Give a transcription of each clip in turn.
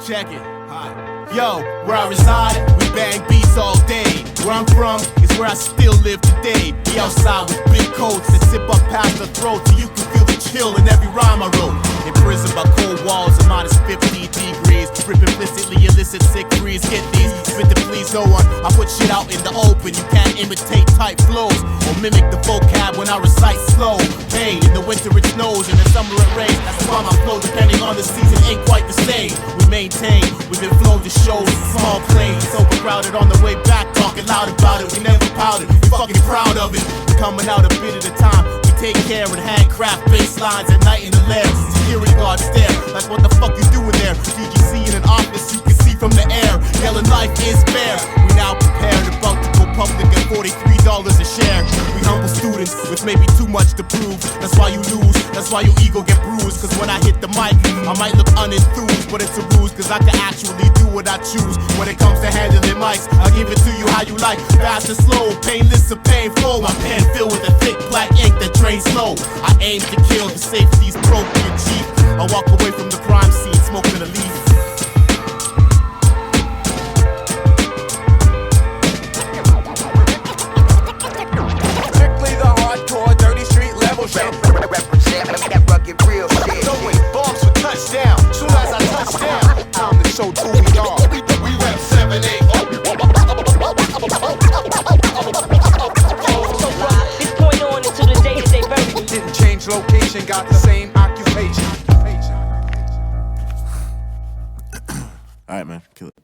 Check it. Yo, where I reside, we bang beats all day. Where I'm from is where I still live today. Be outside with big coats that zip up past the throat so you can feel the chill in every rhyme I wrote. Imprisoned by cold walls and minus 50 degrees. Rip implicitly illicit sick breeze. Get these, spit to please no one. I put shit out in the open. You can't imitate tight flows or mimic the vocab when I recite slow. Pain, in the winter it snows, in the summer it rains. That's why my flow, depending on the season, ain't quite the same. We maintain, we've been flown to shows, small planes, overcrowded on the way back, talking loud about it. We never pouted, we fucking proud of it. Coming out a bit at a time, we take care of handcraft bass lines at night in the lair. Security guards stare, like what the fuck you doing there? DGC in an office, you can see from the air, yelling life is fair. We now prepared, about to go public at $43 a share. We humble students with maybe too much to prove. That's why you lose, that's why your ego get bruised. Cause when I hit the mic, I might look unenthused, but it's a ruse, cause I can actually do what I choose. When it comes to handling mics, I'll give it to you how you like. Fast and slow, painless or painful. My pen filled with a thick black ink that drains slow. I aim to kill, the safety's appropriate chief. I walk away from the crime scene, smoking a leaf. That rugged real shit. Throwing bombs for touchdown. Soon as I touch down, time to show who we are. We rep 7-8. This point on into the day that they bury me. Didn't change location, got the same occupation. Alright, man, kill it.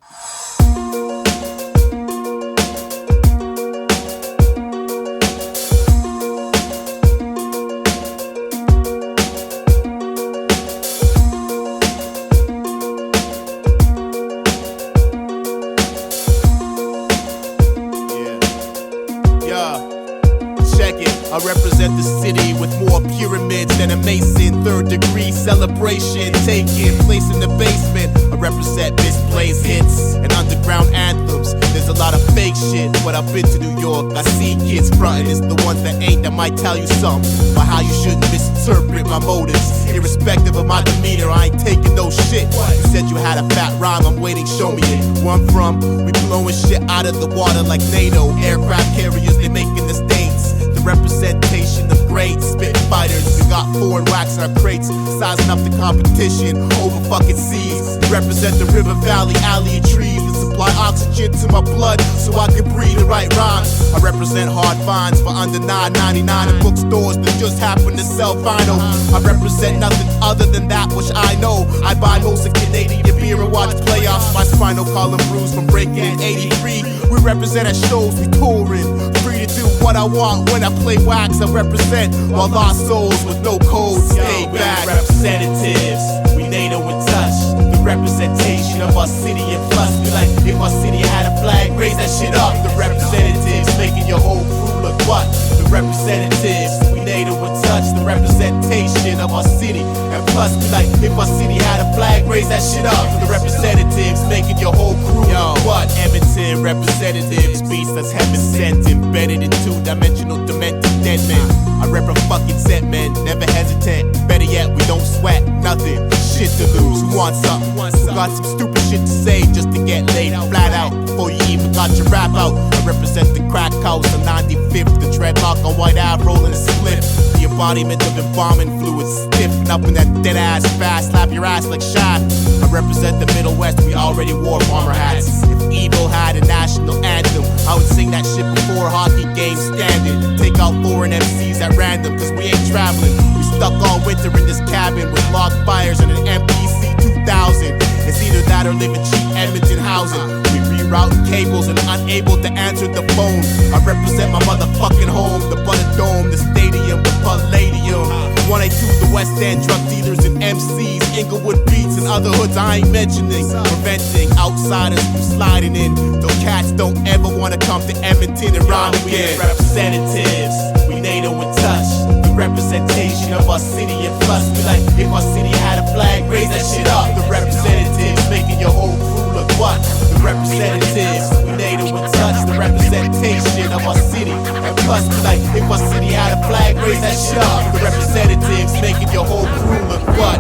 I represent the city with more pyramids than a Mason. Third degree celebration taking place in the basement. I represent misplaced hits and underground anthems. There's a lot of fake shit, but I've been to New York. I see kids frontin'. It's the ones that ain't that might tell you something about how you shouldn't misinterpret my motives. Irrespective of my demeanor, I ain't taking no shit. You said you had a fat rhyme, I'm waiting, show me it. Where I'm from, we blowing shit out of the water like Nato. Aircraft carriers, they making the States. The representation of great spit fighters. We got foreign wax in our crates, sizing up the competition over fucking seas. We represent the river valley, alley of trees that supply oxygen to my blood so I can breathe the right rhymes. I represent hard finds for under $9.99 in bookstores that just happen to sell vinyl. I represent nothing other than that which I know. I buy most of Canadian beer and watch playoffs. My spinal column bruised from breaking in '83. We represent at shows, we touring. Free to do what I want when I play wax. I represent all lost souls with no codes. Stay back. Representatives, we Nato in touch. The representation of our city and plus. Be like, if our city had a flag, raise that shit up. The representatives making your whole crew look what? The representatives, we Nato in touch. The representation of our city and plus. Be like, if our city had a flag, raise that shit up. The representatives making your whole crew look what? Edmonton representatives, beats that's heaven sent, embedded in two-dimensional demented dead men. I rep a fucking set, man, never hesitant. Better yet, we don't sweat nothing. Shit to lose, who wants something? Who got some stupid shit to say just to get laid flat out before you even got your rap out? I represent the crack house on 95th, the dreadlock on White Ave rolling a split. The embodiment of embalming fluid, stiffen up in that dead ass fast, slap your ass like shot. I represent the Middle West, we already wore bomber hats. If evil had a national anthem, I would sing that shit before hockey games standing. Take out foreign MCs at random, cause we ain't traveling. We stuck all winter in this cabin with log fires and an MPC 2000. It's either that or live in cheap Edmonton housing. We rerouting cables and unable to answer the phone. I represent my motherfucking home, the Butter Dome, the stadium, the Palladium. 182, the West End, drug dealers and MCs, Inglewood beats and other hoods I ain't mentioning. Preventing outsiders from sliding in. Those cats don't ever wanna come to Edmonton and rhyme again. Representatives, we Nato in touch. The representation of our city and plus. Be like, if our city had a flag, raise that shit up. The representatives making your whole crew look what? The representatives, we Nato in touch. The representation of our city and plus. Be like, if our city had a flag, raise that shit up. The representatives making your whole crew look what?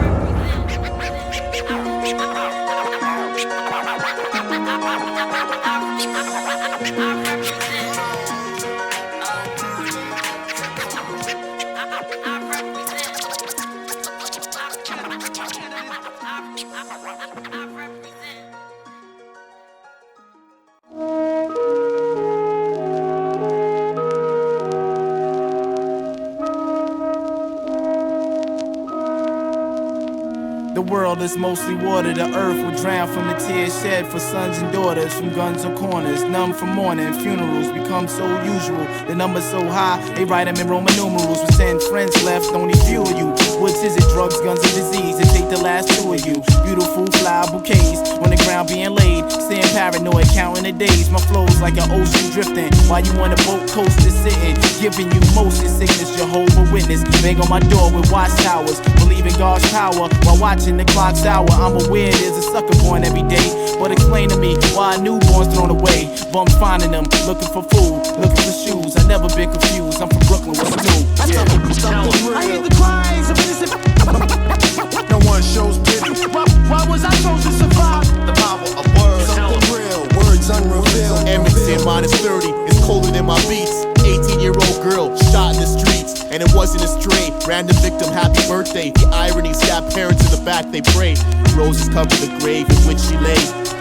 The world is mostly water, the earth will drown from the tears shed for sons and daughters, from guns or corners, numb from mourning. Funerals become so usual, the numbers so high, they write them in Roman numerals. With 10 friends left, only few of you. What's is it? Drugs, guns, and disease, it take the last two of you. Beautiful flower bouquets, on the ground being laid, staying paranoid, counting the days. My flow's like an ocean drifting, while you on a boat coaster sitting, giving you motion sickness, Jehovah Witness. Bang on my door with watchtowers, believe in God's power, while watching the clock's hour. I'm aware there's a sucker born every day, but explain to me why a newborn's thrown away. Bums finding them, looking for food, looking for shoes. I never been confused, I'm from Brooklyn, what's new? Yeah. I hear the cries of innocent. No one shows pity. Why was I chosen to survive? The power of words. Something real, words unrevealed. Edmonton minus 30, it's colder than my beats. 18-year-old girl shot in the streets, and it wasn't a stray. Random victim, happy birthday. The irony, stabbed parents in the back, they pray. Roses cover the grave in which she lay.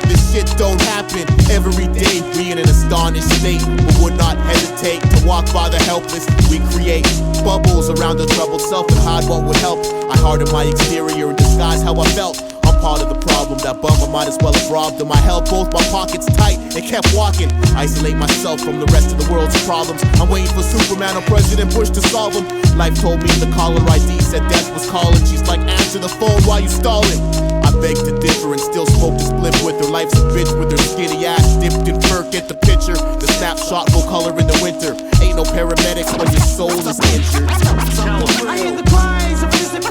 This shit don't happen every day. We in an astonished state, but would not hesitate to walk by the helpless. We create bubbles around the troubled self and hide what would help. I hardened my exterior and disguise how I felt. I'm part of the problem, that bum I might as well have robbed them. I held both my pockets tight and kept walking. Isolate myself from the rest of the world's problems. I'm waiting for Superman or President Bush to solve them. Life told me the caller ID said death was calling. She's like, answer the phone while you stalling. I beg to differ and still smoke the split with her. Life's a bitch with her skinny ass dipped in fur. Get the picture, the snapshot will color in the winter. Ain't no paramedics when your soul is injured. I hear the cries of innocent.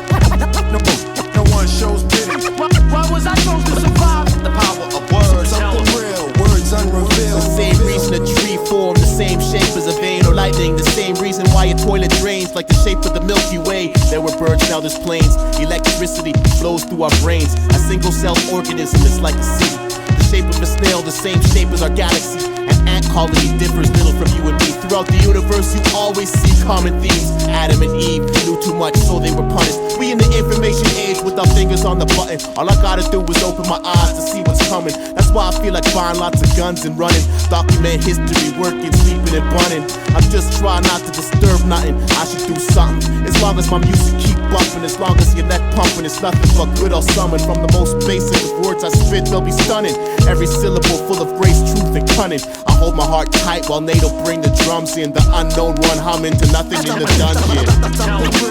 No one shows pity. Why was I chosen to survive? The power of words. Something real, words unrevealed. The same reason a tree formed, the same shape as a vein or lightning. The same reason why a toilet drains like the shape of the Milky Way. There were birds, now there's planes. Electricity flows through our brains. A single-celled organism is like a city. The shape of a snail, the same shape as our galaxy. An ant colony differs little from you and me. Throughout the universe, you always see common themes. Adam and Eve knew too much, so they were punished. We in the information age with our fingers on the button. All I gotta do is open my eyes to see what's coming. That's why I feel like buying lots of guns and running. Document history, working, sleeping and bunning. I'm just trying not to disturb nothing. I should do something. As long as my music keep bumping, as long as your neck pumping, it's nothing but good or summon. From the most basic of words I spit, they'll be stunning. Every syllable full of grace, truth and cunning. I hold my heart tight while Nato bring the drums in. The unknown one humming to nothing in the dungeon.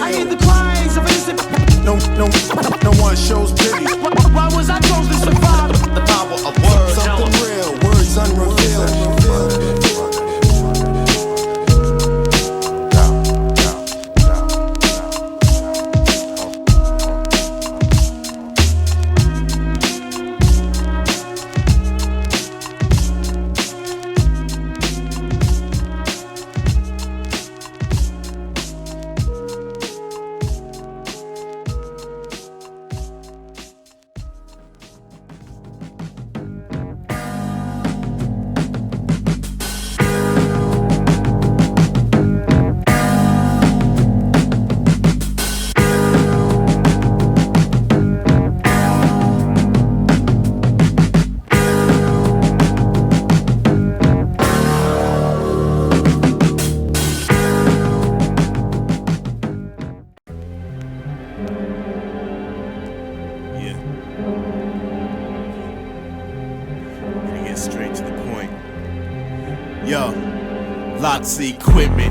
I hear the cries of innocent. No one shows pity. Why was I chosen to survive? The power of words. Something real, words unrevealed. Yo, lots of equipment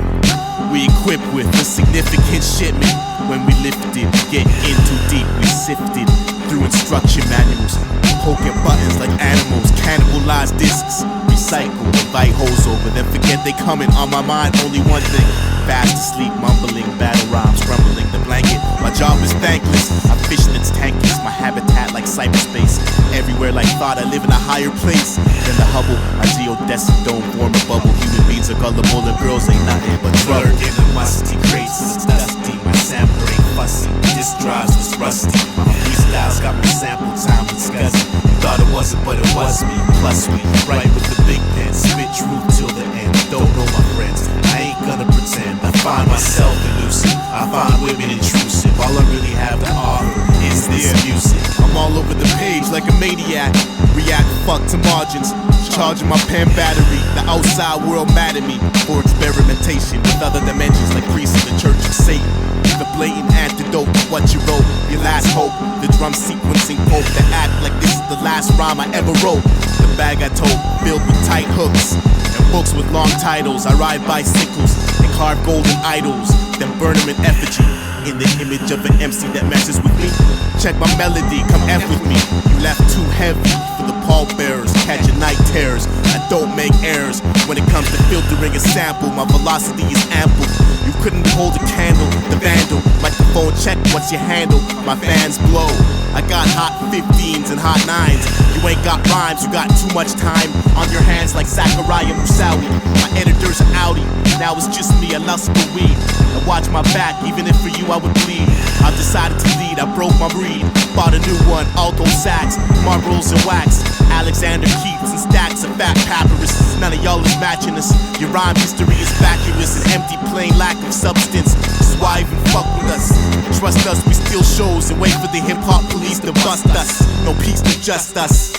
we equipped with a significant shipment. When we lifted, get in too deep, we sifted through instruction manuals, poking buttons like animals, cannibalize discs, recycle, invite hoes over, then forget they coming. On my mind, only one thing, fast asleep, mumbling, battle rhymes, rumbling the blanket. My job is thankless, I fish nets tankless, my habitat like cyberspace. Everywhere like thought, I live in a higher place than the Hubble. My geodesic dome form a bubble. Human beings are gullible and girls ain't nothing but trouble. In the musty crates, it's dusty. My sampler ain't fussy, this drives is rusty. My freestyles got me sample time with scuzzy. Thought it was wasn't, but it was me. Plus we write with the big pen, spit truth till the end. Don't know my friends, I ain't gonna pretend. I find myself elusive, I find women intrusive. All I really have to offer is this music. I'm all over the page like a maniac. React fuck to margins, charging my pen battery. The outside world mad at me for experimentation with other dimensions like priests in the Church of Satan. The blatant antidote to what you wrote, your last hope. The drum sequencing pope that act like this is the last rhyme I ever wrote. The bag I told, filled with tight hooks and books with long titles. I ride bicycles and carve golden idols, then burn them in effigy in the image of an MC that messes with me. Check my melody, come F with me. You left too heavy for the pallbearers, catching night terrors. I don't make errors when it comes to filtering a sample. My velocity is ample. You couldn't hold a candle, the vandal. Microphone check, what's your handle? My fans blow. I got hot 15s and hot 9s. You ain't got rhymes, you got too much time on your hands like Zachariah Moussaoui. My editor's an Audi, now it's just me, I lust for weed. I watch my back, even if for you I would bleed. I've decided to lead, I broke my breed. Bought a new one, alto sax, marbles and wax. Alexander Keats and stacks of fat papyrus. None of y'all is matching us. Your rhyme history is vacuous, an empty plain lack of substance. That's why even fuck with us. Trust us, we steal shows and wait for the hip-hop police to bust us. No peace to just us.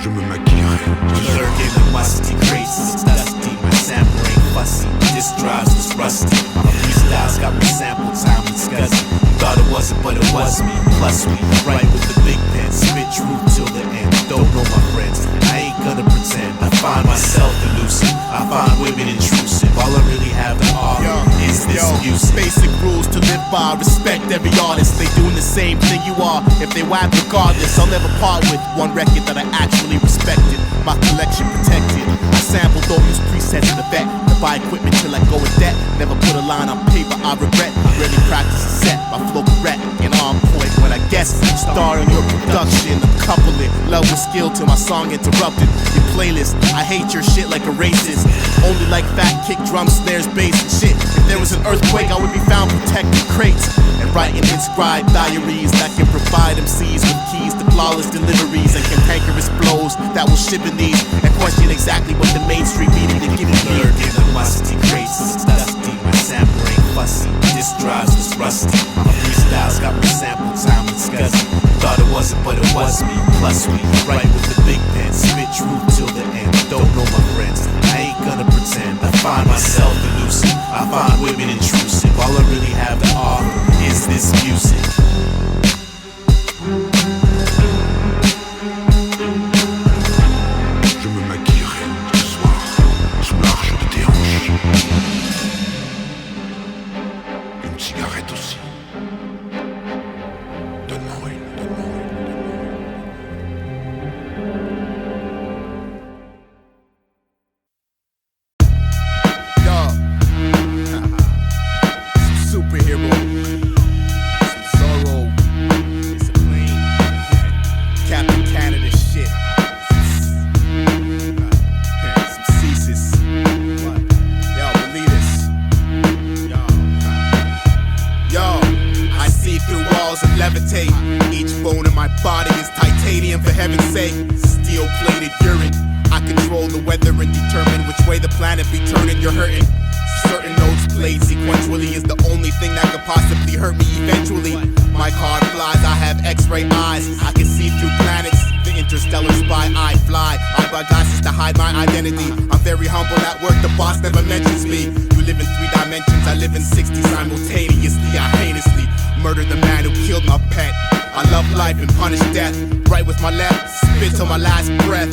Je me maquillerai. Lurking in musty crates, it's dusty. My sample ain't fussy, this drives is rusty. My freestyles got me sample time and scuzzy. Thought it wasn't, but it was me. Plus we write with the big pen, spit truth till the end. Don't know my friends, I ain't gonna pretend. I find myself elusive, I find women intrusive. All I really have to offer is this music. Basic rules to live by, respect every artist. They doing the same thing you are, if they whack regardless. I'll never part with one record that I actually respected. My collection protected. I sample, don't use presets in the vet. To buy equipment till I go in debt. Never put a line on paper I regret. Rarely practice a set, my flow correct and on point when I guess. Star in your production, I'm coupling love with skill till my song interrupted. Your playlist, I hate your shit like a racist. Only like fat kick, drum, snares, bass and shit. If there was an earthquake, I would be found protecting crates and writing inscribed diaries that can provide MCs with keys to flawless deliveries and cantankerous flows that will ship in these and question exactly what the mainstream media to give me. Lurking in musty crates, it's dusty. My sample ain't fussy, this drives is rusty. My freestyles got me sample time and scuzzy. Thought it wasn't, but it was me. Plus we write with the big pen, spit truth till the end. Don't know my friends, I ain't gonna pretend. I find myself elusive, I find women intrusive. All I really have to offer is this music. Je me maquillerai ce soir sous l'arche de tes hanches. Une cigarette aussi. Donne-moi une. Superhero, some sorrow, some pain, Captain Canada shit, some ceases. Yo, believe this. Yo, I see through walls and levitate. Each bone in my body is titanium, for heaven's sake. Steel-plated urine. I control the weather and determine which way the planet be turning. You're hurting. Certain notes played sequentially is the only thing that could possibly hurt me eventually. My card flies, I have x-ray eyes. I can see through planets, the interstellar spy. I fly, I buy glasses to hide my identity. I'm very humble at work, the boss never mentions me. You live in 3 dimensions, I live in 60 simultaneously. I heinously murdered the man who killed my pet. I love life and punish death. Right with my left, spit till my last breath.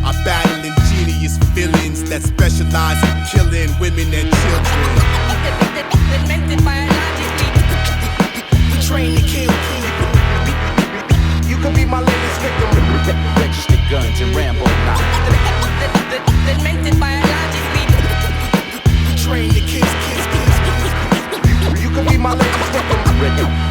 I battle ingenious villains that specialize in killing women and children. Invented biologically. We train to kill. You could be my latest victim. Registered guns and Rambo knives. Invented biologically. We train to kill. You could be my latest victim.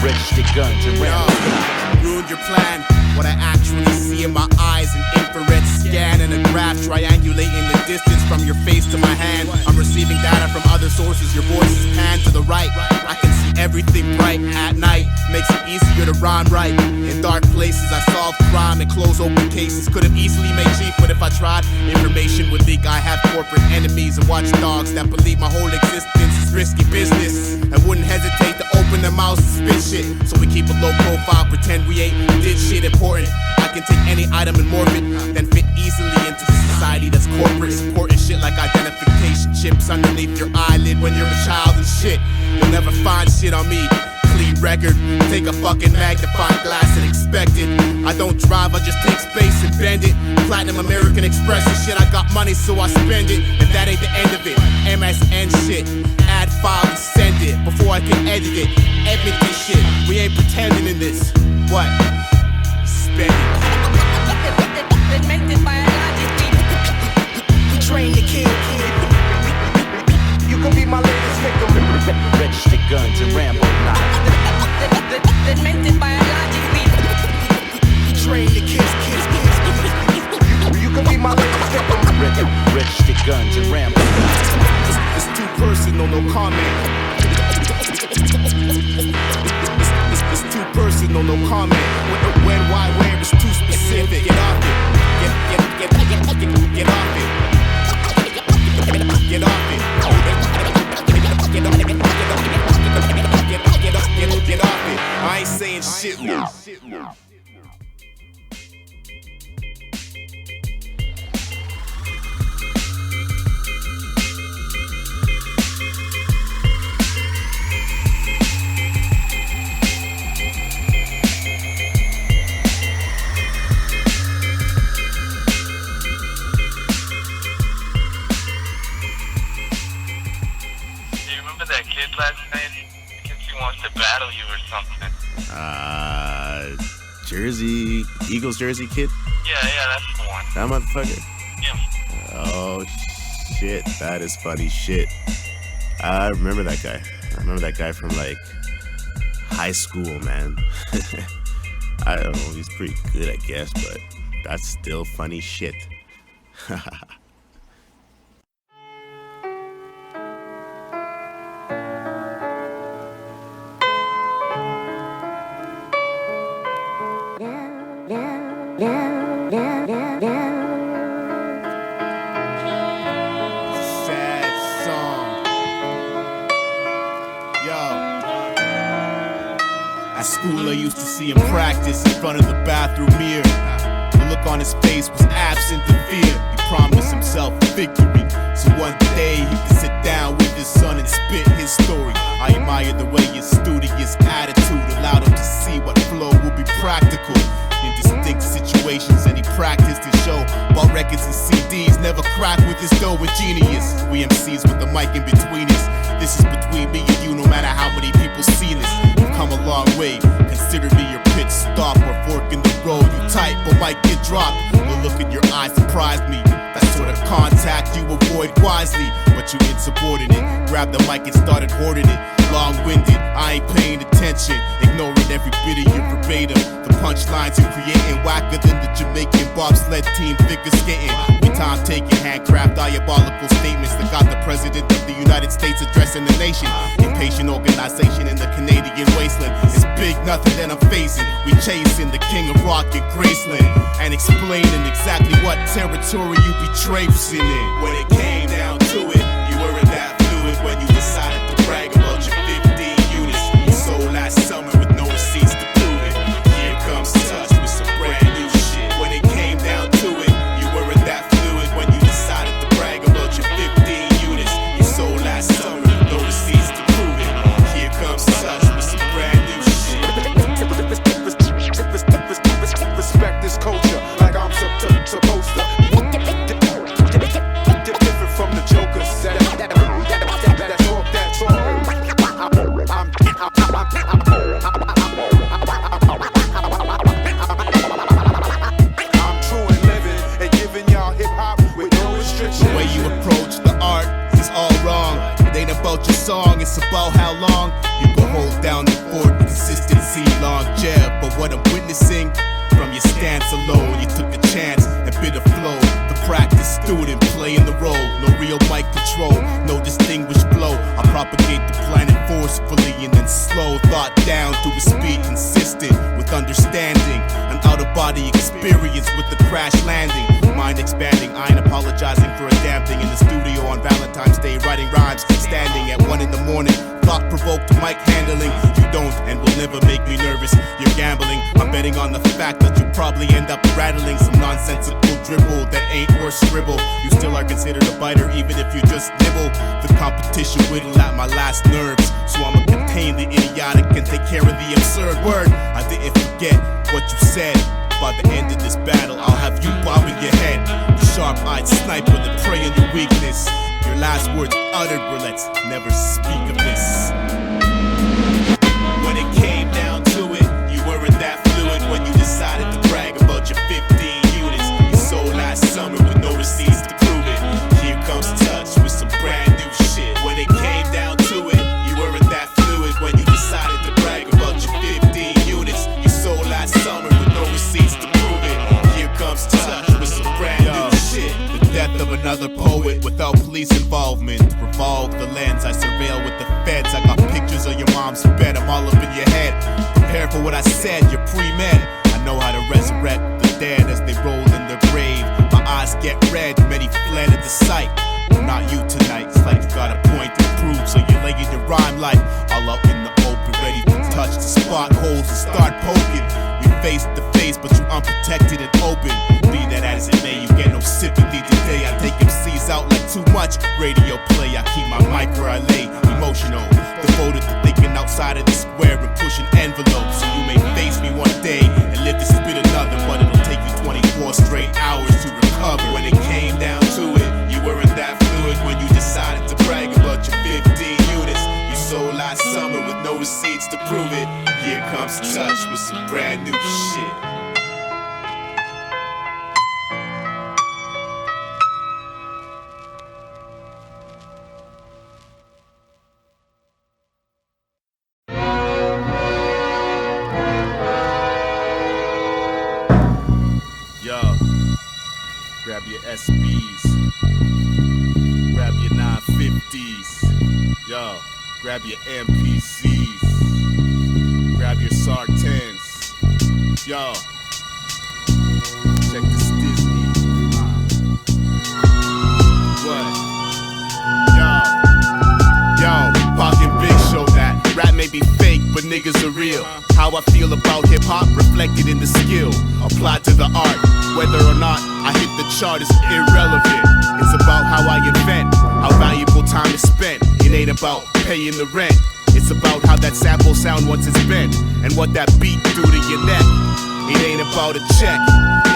Registered guns and Rambo knives. Ruined your plan. What I actually see in my eyes, an infrared scan and a graph triangulating the distance from your face to my hand. I'm receiving data from other sources. Your voice is panned to the right. I can see everything bright at night makes it easier to rhyme right. In dark places I solve crime and close open cases. Could have easily made cheap, but if I tried, information would leak. I have corporate enemies and watchdogs that believe my whole existence is risky business and wouldn't hesitate to open their mouths and spit shit. So we keep a low profile, pretend we ain't did shit important. I can take any item and morph it, then fit easily into society that's corporate. Important shit like identification chips underneath your eyelid when you're a child and shit. You'll never find shit on me. Clean record, take a fucking magnifying glass and expect it. I don't drive, I just take space and bend it. Platinum American Express and shit, I got money so I spend it. And that ain't the end of it. MSN shit, add file and send it before I can edit it. Edit this shit, we ain't pretending in this. What? Spend it. Invented by a logic beat. Train to kill. You can be my latest victim. Registered guns and Rambo knives. Invented by a logic beat. Train to kill. You can be my latest victim. Registered guns and Rambo knives. It's too personal, no comment. It's too personal, no comment. When, why, where, it's too specific. Get off it. Get off it. Get off it. Get off it. I ain't saying shit now. That kid last night, I guess he wants to battle you or something. Jersey, Eagles jersey kid? Yeah, that's the one. That motherfucker? Yeah. Oh, shit. That is funny shit. I remember that guy. I remember that guy from, like, high school, man. I don't know. He's pretty good, I guess, but that's still funny shit. School I used to see him practice in front of the bathroom mirror. The look on his face was absent of fear. He promised himself victory, so one day he could sit down with his son and spit his story. I admire the way his studious attitude allowed him to see what flow would be practical in distinct situations, and he practiced his show. Bought records and CDs, never cracked with his dough with genius. We MCs with the mic in between us. This is between me and you, no matter how many people see this. You've come a long way, consider me your pit stop or fork in the road. You tight but might get dropped. The look in your eyes surprised me. That sort of contact you avoid wisely, but you insubordinate. Grabbed the mic and started hoarding it. Long-winded, I ain't paying attention, ignoring every bit of your verbatim. The punchlines you're creating whacker than the Jamaican bobsled team figure skating. We time-taking, handcraft, diabolical statements that got the president of the United States addressing the nation. Impatient organization in the Canadian wasteland. It's big nothing that I'm facing. We chasing the king of rock in Graceland and explaining exactly what territory you be traipsing in. When it came down to it, you weren't that fluid when you decided to brag about your 15 units you sold last summer with no receipts to prove it. Here comes Touch with some brand new shit. When it came down to it, you weren't that fluid when you decided to brag about your 15 units you sold last summer with no receipts to prove it. Here comes Touch with some brand new shit. Respect this culture like I'm supposed to. Different from the jokers that talk. I'm true and living and giving y'all hip hop with no restrictions. The way you approach the art is all wrong. It ain't about your song, it's about how long you can hold down the fort. Consistency, long jab, but what I'm witnessing from your stance alone, you took a chance and bit a flow. The practice student, playing the role. No real mic control, no distinguished flow. I propagate the planet forcefully and then slow thought down through a speed consistent with understanding. An out-of-body experience with the crash landing. Mind expanding, I ain't apologizing for a damn thing. In the studio on Valentine's Day, writing rhymes, standing at 1 in the morning. Thought-provoked mic handling. You don't and will never make me nervous. You're gambling. I'm betting on the fact that you'll probably end up rattling some nonsensical dribble that ain't worth scribble. You still are considered a biter even if you just nibble. The competition whittle at my last nerves, so I'ma contain the idiotic and take care of the absurd word. I didn't forget what you said. By the end of this battle, I'll have you bobbing your head. The sharp-eyed sniper that prey on your weakness. Your last words uttered were, let's never speak of this. When it came down to it, you weren't that fluid when you decided to brag about your 15 units you sold last summer with no receipts to prove it. Here comes Touch with some brand new shit. When it came down to it, you weren't that fluid when you decided to brag about your 15 units you sold last summer with no receipts to prove it. Here comes Touch with some brand new shit. The death of another poet without police involvement. Revolve the lens, I surveil with the feds. I got pictures of your mom's bed, I'm all up in your head. Prepare for what I said, you're pre-med. I know how to resurrect the dead as they roll in their grave. My eyes get red, many fled at the sight. Not you tonight, it's like you got a point to prove. So you're laying your rhyme like all out in the open, ready to touch the spot holes and start poking. We face to face, but you unprotected and open. Be that as it may, you get no sympathy today. I take MCs out like too much radio play. I keep my mic where I lay, emotional, devoted to thinking outside of the square and pushing envelopes. So you may face me one day and live to spit another, but it'll take you 24 straight hours to recover. When it came down to it, you weren't that fluid when you decided to brag about your 15 units you sold last summer with no receipts to prove it. Here comes Touch with some brand new shit. Yo, grab your SBs, grab your 950s, yo, grab your MPCs, grab your Sometins, yo, check this Disney, what, yo, Pocket Big show that rap may be fake, but niggas are real. How I feel about hip-hop reflected in the skill applied to the art. Whether or not I hit the chart is irrelevant. It's about how I invent, how valuable time is spent. It ain't about paying the rent. It's about how that sample sound once it's bent, and what that beat do to your neck. It ain't about a check,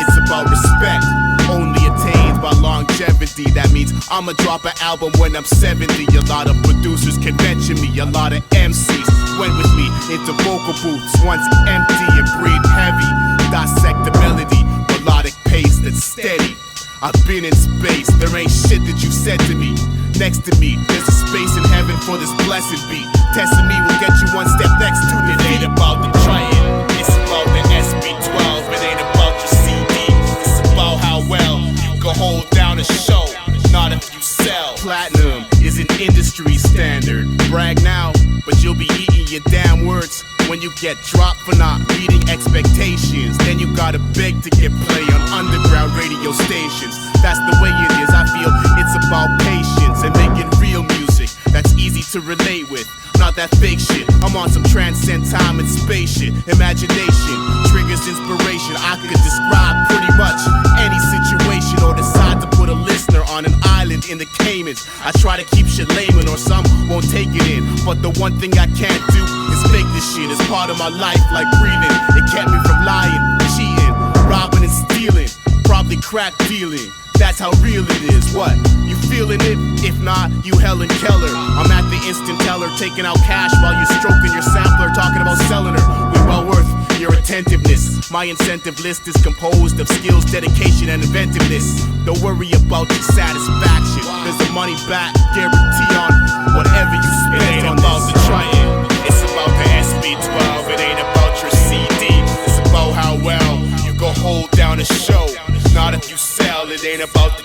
it's about respect. Only attained by longevity. That means I'ma drop an album when I'm 70. A lot of producers can mention me, a lot of MCs went with me into vocal booths, once empty and breathe heavy. Dissect the melody, melodic pace that's steady. I've been in space, there ain't shit that you said to me. Next to me, there's a space in heaven for this blessed beat. Testing me will get you one step next to it. Ain't about the trying, it's about the SB12. It ain't about your CD, it's about how well you can hold down a show. Not if you sell. Platinum is an industry standard. Brag now, but you'll be eating your damn words when you get dropped for not meeting expectations. Then you gotta beg to get play on underground radio stations. That's the way it is, I feel it's about patience and making real music that's easy to relate with. Not that fake shit, I'm on some transcend time and space shit. Imagination triggers inspiration. I could describe pretty much any situation, or decide to put a listener on an island in the Caymans. I try to keep shit layman, or some won't take it in. But the one thing I can't do is fake this shit. It's part of my life like breathing. It kept me from lying, cheating, robbing and stealing, probably crack dealing. That's how real it is. What? You feeling it? If not, you Helen Keller. I'm at the instant teller, taking out cash while you're stroking your sampler, talking about selling her. We're well worth your attentiveness. My incentive list is composed of skills, dedication, and inventiveness. Don't worry about your satisfaction. There's a money back guarantee on whatever you spend. It ain't on about the trying, it's about the SB12. It ain't about your CD, it's about how well you go hold down a show. Not if you sell. It ain't about the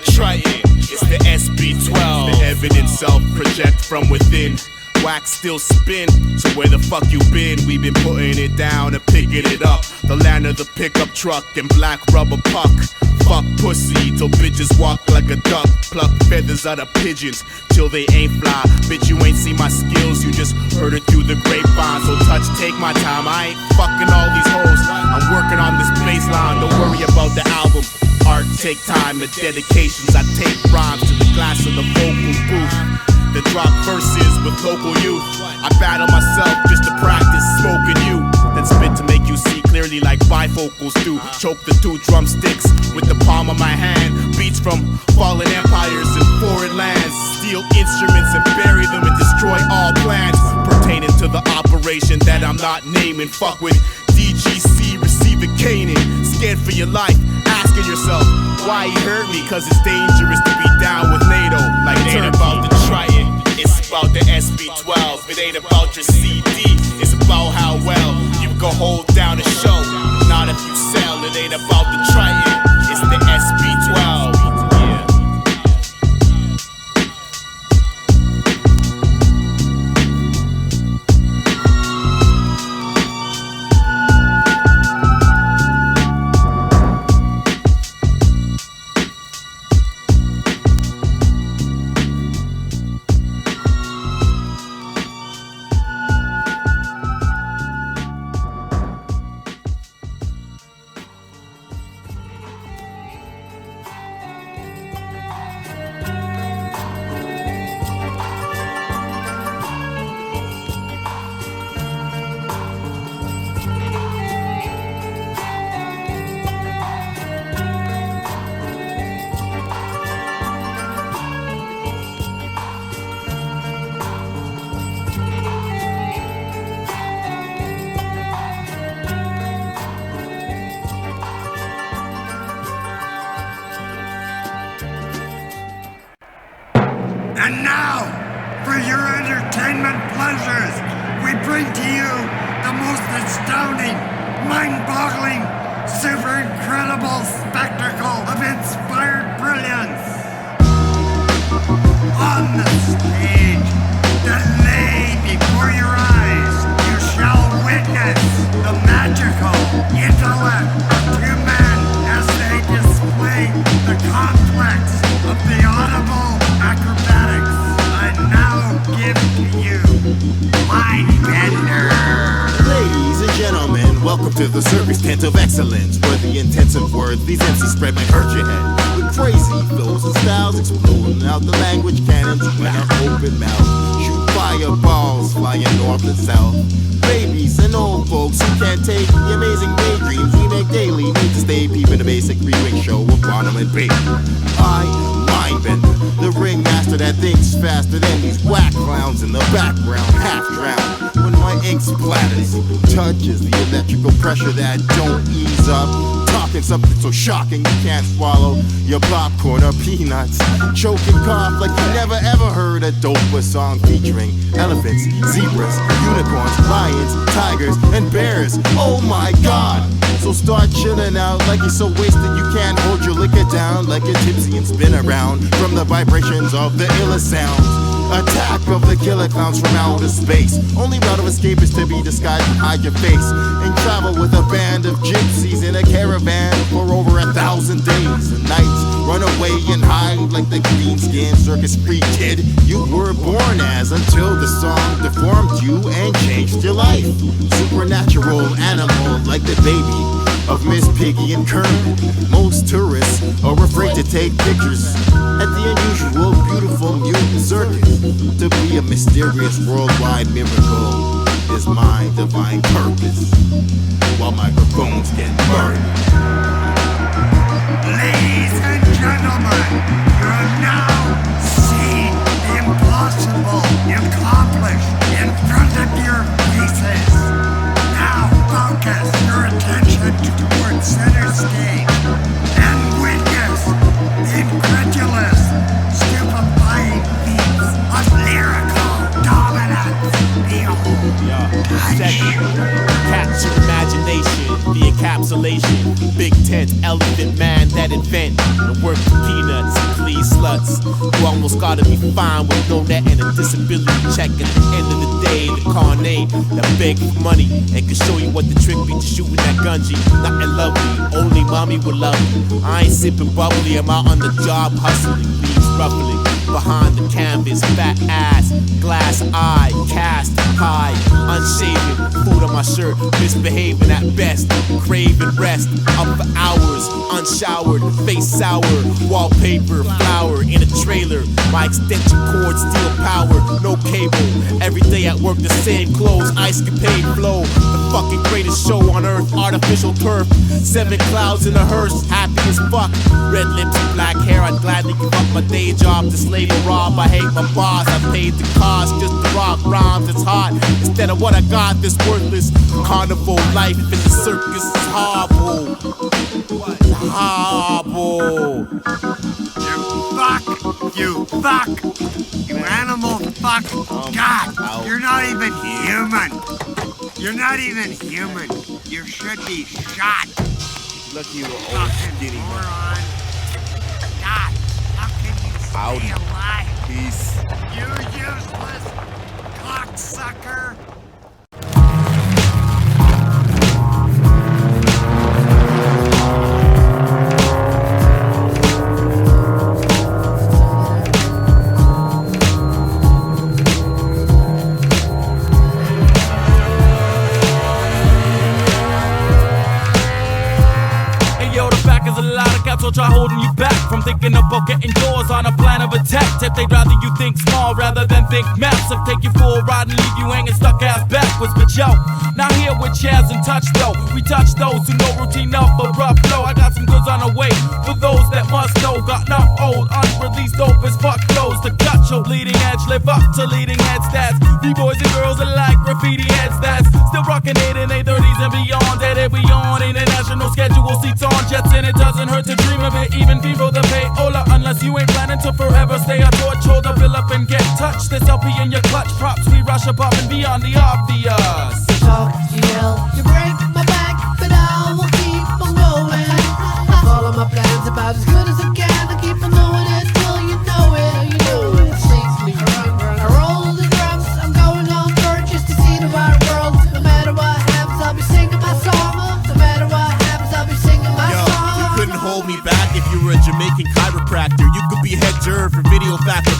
wax still spin. So where the fuck you been? We been putting it down and picking it up. The land of the pickup truck and black rubber puck. Fuck pussy till bitches walk like a duck. Pluck feathers out of pigeons till they ain't fly. Bitch, you ain't see my skills, you just heard it through the grapevine. So touch, take my time, I ain't fucking all these hoes. I'm working on this baseline, don't worry about the album. Art take time and dedications, I take rhymes to the glass of the vocal booth. Then drop verses with local youth. I battle myself just to practice smoking you. Then spit to make you see clearly like bifocals do. Choke the two drumsticks with the palm of my hand. Beats from fallen empires and foreign lands. Steal instruments and bury them and destroy all plans pertaining to the operation that I'm not naming. Fuck with DGC, receiving caning. Scared for your life, asking yourself why he hurt me. Cause it's dangerous to be down with Nato. Like it ain't about the trying, it's about the SB12. It ain't about your CD, it's about how well you can hold down a show. Not if you sell, it ain't about the trying, it's the SB12. And now, for your entertainment pleasures, we bring to you the most astounding, mind-boggling, super incredible spectacle of inspired brilliance. On the stage that lay before your eyes, you shall witness the magical intellect of two men as they display the complex of the audible acrobatics. I now give to you Mindbender. Ladies and gentlemen, welcome to the circus tent of excellence, where the intensive words these MCs spread might hurt your head. With crazy flows and styles exploding out the language cannons when I open mouth. Shoot fireballs flying north and south. Babies and old folks who can't take the amazing daydreams we make daily need to stay peeping the basic 3-week show of Bottom and Baby. I Mindbender, the ringmaster that thinks faster than these whack clowns in the background, half drowned when my ink splatters, touches the electrical pressure that don't ease up. Talking something so shocking you can't swallow your popcorn or peanuts. Choking cough like you never ever heard a doper song featuring elephants, zebras, unicorns, lions, tigers, and bears. Oh my god! So start chilling out like you're so wasted you can't hold your liquor down, like you're tipsy and spin around from the vibrations of the illest sounds. Attack of the killer clowns from outer space. Only route of escape is to be disguised behind your face and travel with a band of gypsies in a caravan for over 1,000 days and nights. Run away and hide like the green skin circus freak kid you were born as, until the song deformed you and changed your life. Supernatural animal like the baby of Miss Piggy and Kermit. Most tourists are afraid to take pictures at the unusual, beautiful mutant circus. To be a mysterious worldwide miracle is my divine purpose, while microphones get burned. Ladies and gentlemen, you have now seen the impossible accomplished in front of your faces. Now focus your attention towards center stage and witness the incredulous, stupefying feats of lyrical dominance. Behold, Capture imagination, the encapsulation. Big tent, elephant man that invent the work for peanuts and please sluts. You almost gotta be fine with no net and a disability check. At the end of the day, the carnet that beg for money and can show you what the trick be to shooting that gungy. Nothing lovely, only mommy will love you. I ain't sipping bubbly, I'm out on the job hustling, leaves ruffling. Behind the canvas, fat ass, glass eye, cast high, unshaven, food on my shirt, misbehaving at best, craving rest, up for hours, unshowered, face sour, wallpaper, flower in a trailer, my extension cord, steel power, no cable, every day at work the same clothes, ice capade flow, the fucking greatest show on earth, artificial turf, 7 clouds in a hearse, happy as fuck, red lips and black hair, I'd gladly give up my day job to slave a rob, I hate my boss, I paid the cost just to rock rhymes, it's hot, instead of what I got, this worthless carnival life in the circus is horrible, horrible. You fuck, you animal fuck. God, you're not even human. You're not even human. You should be shot. Lucky you were old skinny, moron. God, how can you stay alive? Peace. You useless cocksucker. So try holding you back from thinking about getting yours on a plan of attack. If they'd rather you think small rather than think massive, take you for a ride and leave you hanging stuck ass backwards. But yo, now here with Chazm touch though, we touch those who know routine up a rough flow. I got some goods on the way for those that must know. Got enough old unreleased dope as fuck flows to cut your bleeding edge, live up to leading head stats. B-boys and girls alike, graffiti head stats. Still rocking 8 and 830s and beyond. That we on international schedule, seats on jets, and it doesn't hurt to dream of it, even people that pay Ola. Unless you ain't planning to forever stay a torch holder, fill up and get touched. This LP in your clutch, props we rush above and beyond the obvious. Talk to you break my back, but I will keep on going. Follow my plans about as good as I can. I keep on doing it till you know it. You know it. Sleep, I roll the drums. I'm going on tour just to see the wide world. No matter what happens, I'll be singing my song. No matter what happens, I'll be singing my song. You couldn't hold me back if you were a Jamaican chiropractor. You could be head juror for video factor.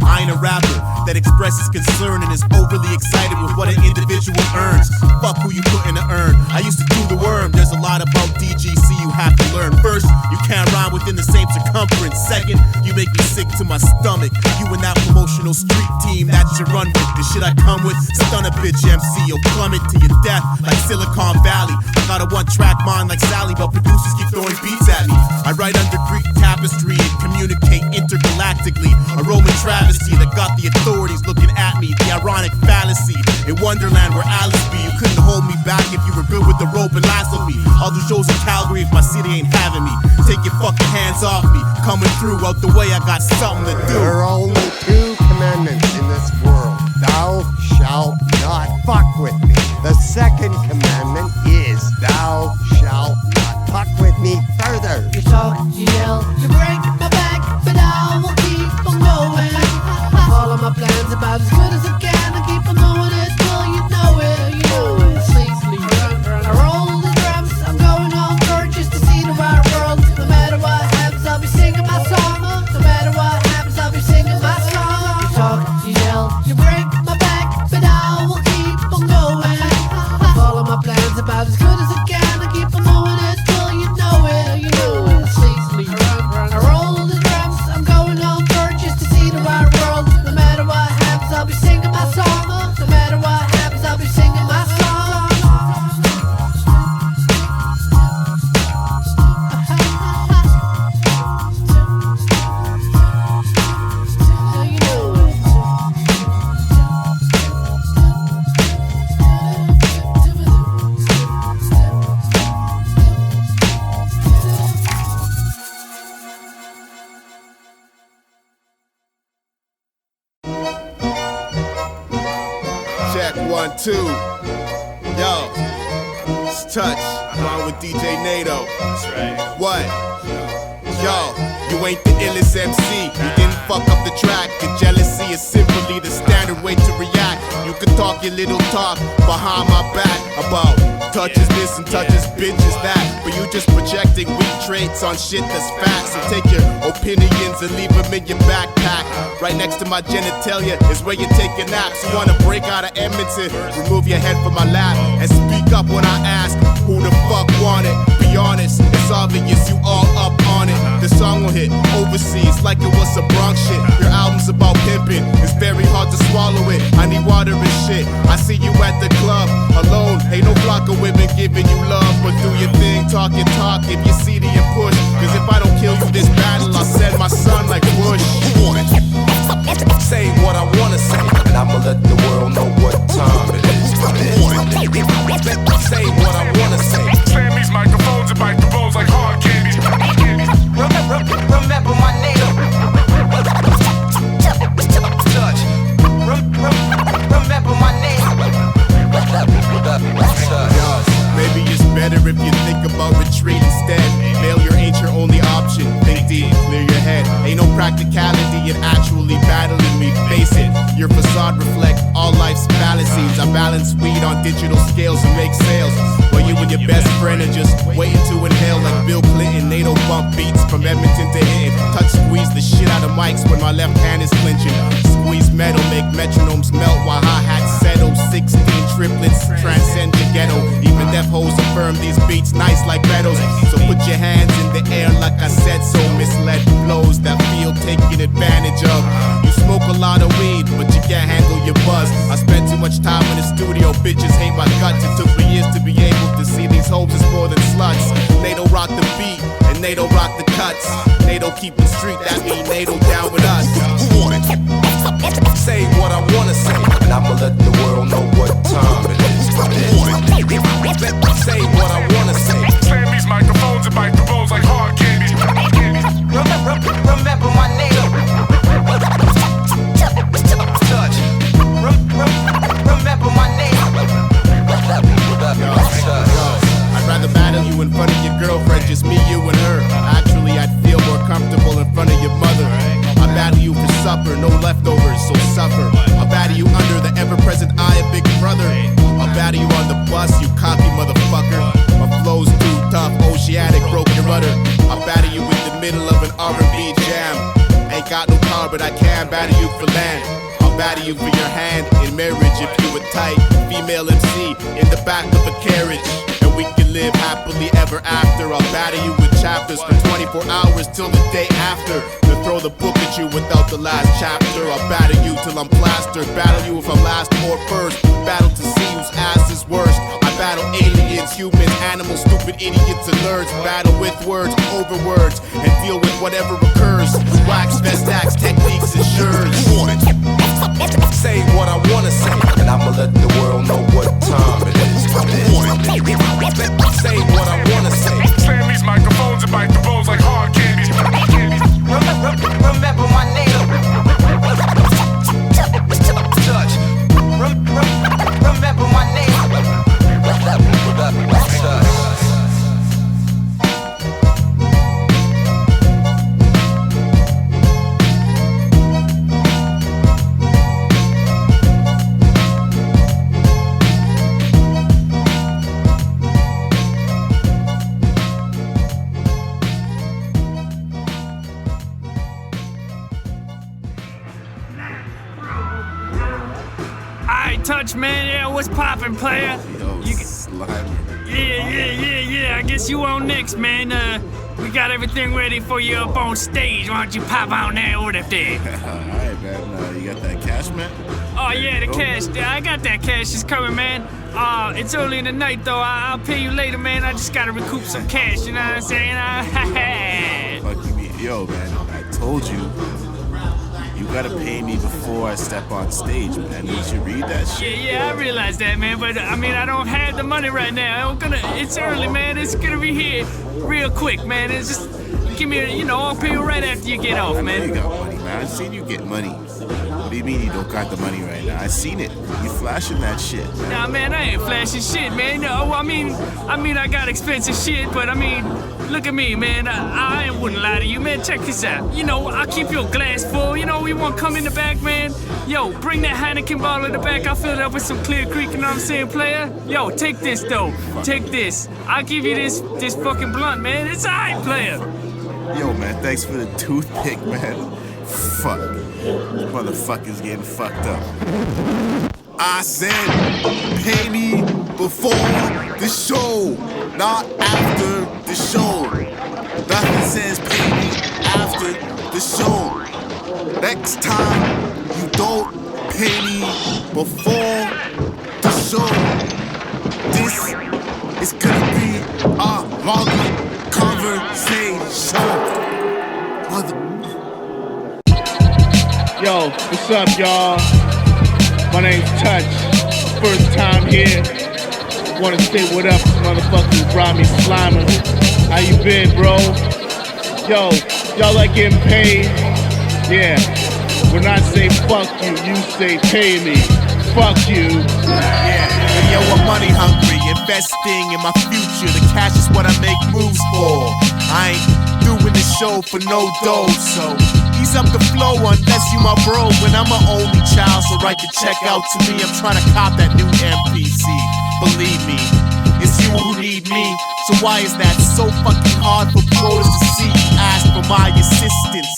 I ain't a rapper that expresses concern and is overly excited with what an individual earns. Fuck who you put in the urn. I used to do the worm. There's a lot about DGC you have to learn. First, you can't rhyme within the same circumference. Second, you make me sick to my stomach. You and that promotional street team that you run with. The shit I come with, stun a bitch MC. You'll plummet to your death like Silicon Valley. I got a one-track mind like Sally, but producers keep throwing beats at me. I write under Greek tapestry and communicate intergalactically. A Roman travesty that got the authorities looking at me. The ironic fallacy in Wonderland where Alice be. You couldn't hold me back if you were good with the rope and lasso me. I'll do shows in Calgary if my city ain't having me. Take your fucking hands off me. Coming through out the way, I got something to do. There are only 2 commandments in this world. Thou shalt not fuck with me. The second commandment is thou shalt not fuck with me further. You talk, you yell, you break my back, but I will keep on going. Follow my plans about as good as I can. I keep on doing it till you know it. You know it. Sleep, I roll the drums. I'm going on tour just to see the wide world. No matter what happens, I'll be singing my song. No matter what happens, I'll be singing my song. You talk, you yell, you break my back, but I will keep on going. Follow my plans about as good as I can. I keep on doing it till you know it. You know it. Sleep, I roll the drums. I'm going on tour just to see the wide world. No matter what happens, I'll be singing my song. No matter what happens, I'll be singing my song. Check 1, 2. Yo, it's Touch. Along with DJ Nato. That's right. What? Yo, you ain't the illest MC. You didn't fuck up the track. Your jealousy is simply the standard way to react. You can talk your little talk behind my back about touches this and touches bitches that, but you just projecting weak traits on shit that's facts. So take your opinions and leave them in your backpack. Right next to my genitalia is where you take your naps. You wanna break out of Edmonton, remove your head from my lap and speak up when I ask who the fuck want it. Be honest, it's obvious you all up on it. The song will hit overseas like it was some Bronx shit. Your album's about pimping, it's very hard to swallow it. I need water and shit. I see you at the club alone. Ain't no flock of women giving you love, but do your thing, talk your talk, give your CD and push. Cause if I don't kill you this battle, I'll send my son like Bush. Say what I wanna say, and I'ma let the world know what time it is. Say what I wanna say. Slam these microphones and bite the bowls like hard candy. Remember my name. Touch. Remember my name. Maybe it's better if you think about retreat instead. Failure ain't your only option. Think deep, clear your head. Ain't no practicality in actually battling me. Face it, your facade reflect all life's fallacies. I balance weed on digital scales and make sales, while you and your best friend are just waiting to inhale like Bill Clinton. Nato bump beats from Edmonton to Hinton. Touch squeeze the shit out of mics when my left hand is clenching. Squeeze metal, make metronomes melt while hi-hats settle. 16 triplets transcend the ghetto. Even deaf hoes affirm these beats nice like medals. So put your hands in the air like I said so. Misled flows that feel taken advantage of. You smoke a lot of weed, but you can't handle your buzz. I spend too much time in the studio, bitches hate my guts. It took me years to be able to see these hoes as more than sluts. Nato rock the beat, and Nato rock the cuts. Nato keep it street, that mean Nato down with us. Say what I wanna say, and I'ma let the world know what time it is. Say what I wanna say. Slam these microphones and bite the bowls like hard candy. Remember my name. Touch. Remember my name. I'd rather battle you in front of your girlfriend, just me, you, and her. Actually, I'd feel more comfortable in front of your mother. I battle you for supper, no leftovers, so suffer. I battle you under the ever-present eye of Big Brother. I battle you on the bus, you cocky motherfucker. My flow's too tough, oceanic, broke your rudder. I battle you in the middle of an R&B jam. Ain't got no car, but I can battle you for land. I'll battle you for your hand in marriage if you a tight female MC in the back of a carriage. And we can live happily ever after. I'll battle you with chapters for 24 hours till the day after. To throw the book at you without the last chapter. I'll battle you till I'm plastered. Battle you if I'm last or first. Battle to see whose ass is worst. I battle aliens, humans, animals, stupid idiots and nerds. Battle with words, over words, and deal with whatever occurs. Wax, vest, axe, techniques, and shirts. Say what I wanna say, and I'ma let the world know what time it is. Say what I wanna say. Slam these microphones and bite the bowls like hard candy. Remember my name. Touch. Remember my name. Touch, man, yeah, what's poppin', player? Yo, Yeah, I guess you on next, man. We got everything ready for you up on stage. Why don't you pop on there or up there? Alright, man, you got that cash, man? Oh, yeah, the cash. I got that cash. It's coming, man. It's early in the night, though. I'll pay you later, man. I just gotta recoup some cash, you know what I'm saying? Fuck you mean? Yo, man, I told you. You gotta pay me before I step on stage, man. Did you read that shit? Yeah, I realize that, man. But, I mean, I don't have the money right now. It's early, man. It's gonna be here real quick, man. It's just, give me, I'll pay you right after you get off, man. I know you got money, man. I've seen you get money. What do you mean you don't got the money right now? I seen it. You flashing that shit. Nah, man, I ain't flashing shit, man. No, I mean, I got expensive shit, but I mean, look at me, man. I wouldn't lie to you, man. Check this out. You know, I'll keep your glass full. You know, you want to come in the back, man? Yo, bring that Heineken bottle in the back. I'll fill it up with some Clear Creek, you know what I'm saying, player? Yo, take this, though. Take this. I'll give you this fucking blunt, man. It's alright, player. Yo, man, thanks for the toothpick, man. Fuck. This motherfucker's getting fucked up. I said, pay me before the show, not after the show. Nothing says pay me after the show. Next time, you don't pay me before the show. This is gonna be a long conversation. Yo, what's up, y'all? My name's Touch. First time here. Wanna say what up to motherfucker who brought me Slimer. How you been, bro? Yo, y'all like getting paid? Yeah. When I say fuck you, you say pay me. Fuck you. Yeah, yo, I'm money hungry, investing in my future. The cash is what I make moves for. I ain't doing this show for no dough, so ease up the flow unless you my bro. When I'm an only child, so write the check out to me. I'm trying to cop that new MPC. Believe me, it's you who need me. So why is that so fucking hard for promoters to see? Ask for my assistance.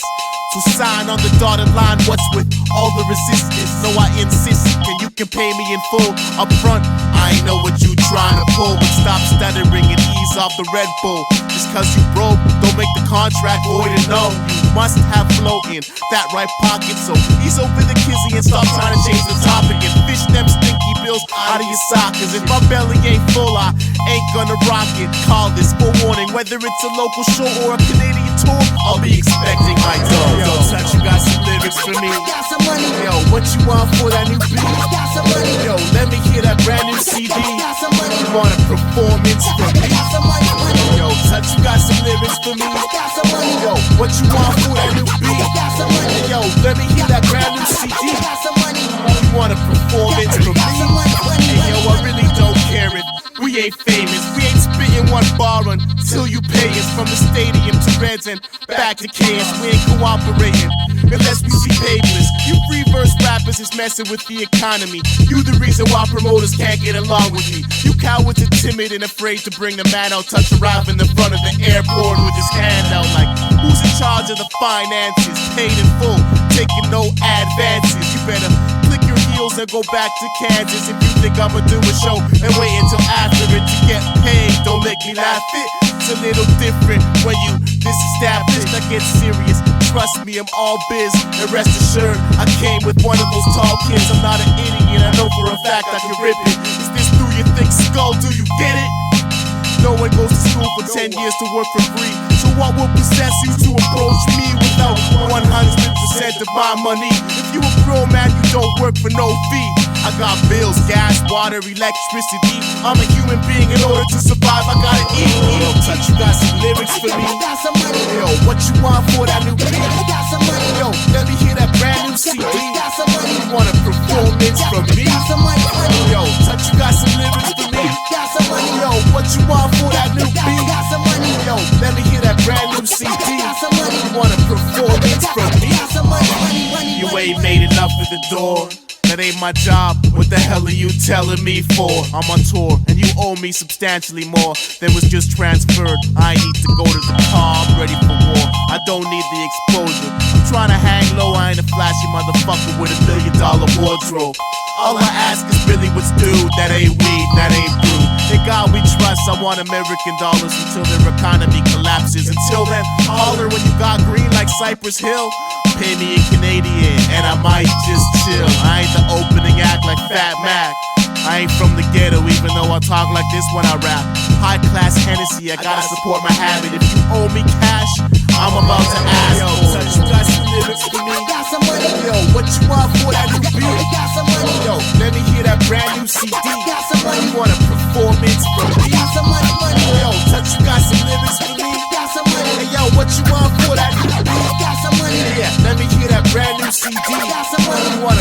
So sign on the dotted line, what's with all the resistance? No, I insist, and you can pay me in full up front. I ain't know what you trying to pull, but stop stuttering and ease off the Red Bull. Just cause you broke, don't make the contract void and no. You must have flow in that right pocket, so ease over the kizzy and stop trying to change the topic and fish them stinky bills out of your sock. Cause if my belly ain't full, I ain't gonna rock it. Call this for warning, whether it's a local show or a Canadian tour, I'll be expecting my dough. Yo, Touch, you got some lyrics for me? Got some money. Yo, what you want for that new beat? Got some money. Yo, let me hear that brand new CD. Got some money. You want a performance from me? Got some money. Yo, Touch, you got some lyrics for me? Got some money. Yo, what you want for that new beat? Got some money. Yo, let me hear that brand new CD. Got some money. You want a performance from me? Hey, yo, I really don't care it. We ain't famous, we ain't spitting one bar until you pay us. From the stadium to Reds and back to Cairns, we ain't cooperating unless we see papers. You free verse rappers is messing with the economy. You the reason why promoters can't get along with me. You cowards are timid and afraid to bring the man out. Touch arrive in the front of the airport with his hand out like, who's in charge of the finances? Paid in full, taking no advances. You better click your heels and go back to Kansas if you think I'ma do a show and wait until after it to get paid. Don't make me laugh, it's a little different when you disestablished. I get serious, trust me, I'm all biz. And rest assured, I came with one of those tall kids. I'm not an idiot, I know for a fact I can rip it. Is this through your thick skull, do you get it? No one goes to school for 10 years to work for free. So what will possess you to approach me without 100% of my money? If you a grown man, you don't work for no fee. I got bills, gas, water, electricity. I'm a human being, in order to survive, I gotta eat. Yo, Touch, you got some lyrics for me? Got some money. Yo, what you want for that new beat? Got some money. Yo, let me hear that brand new CD. Got some money. You want a performance from me? Got some money. Yo, Touch, you got some lyrics for me? Got some money. Yo, what you want for that new beat? Got some money. Yo, let me hear that brand new CD. Got some money. You want a performance from me? Got some money. You ain't made enough at the door. That ain't my job, what the hell are you telling me for? I'm on tour, and you owe me substantially more than was just transferred. I need to go to the car, I'm ready for war. I don't need the exposure. I'm trying to hang low, I ain't a flashy motherfucker with $1 million wardrobe. All I ask is really what's due. That ain't weed, that ain't brew. In God we trust, I want American dollars until their economy collapses. Until then, holler when you got green like Cypress Hill. Pay me in Canadian, and I might just chill. I ain't the opening act like Fat Mac. I ain't from the ghetto, even though I talk like this when I rap. High class Hennessy, I gotta support my habit. If you owe me cash, I'm about to ask. Yo, Touch, you got some lyrics for me? Got some money. Yo, what you want for that new beat? Got some money. Yo, let me hear that brand new CD. Got some money. You want a performance from me? Got some money. Yo, Touch, you got some lyrics for me? Got some money. Hey, yo, what you want for that new beat? Got some money. Yeah, let me hear that brand new CD. Got some money. You want a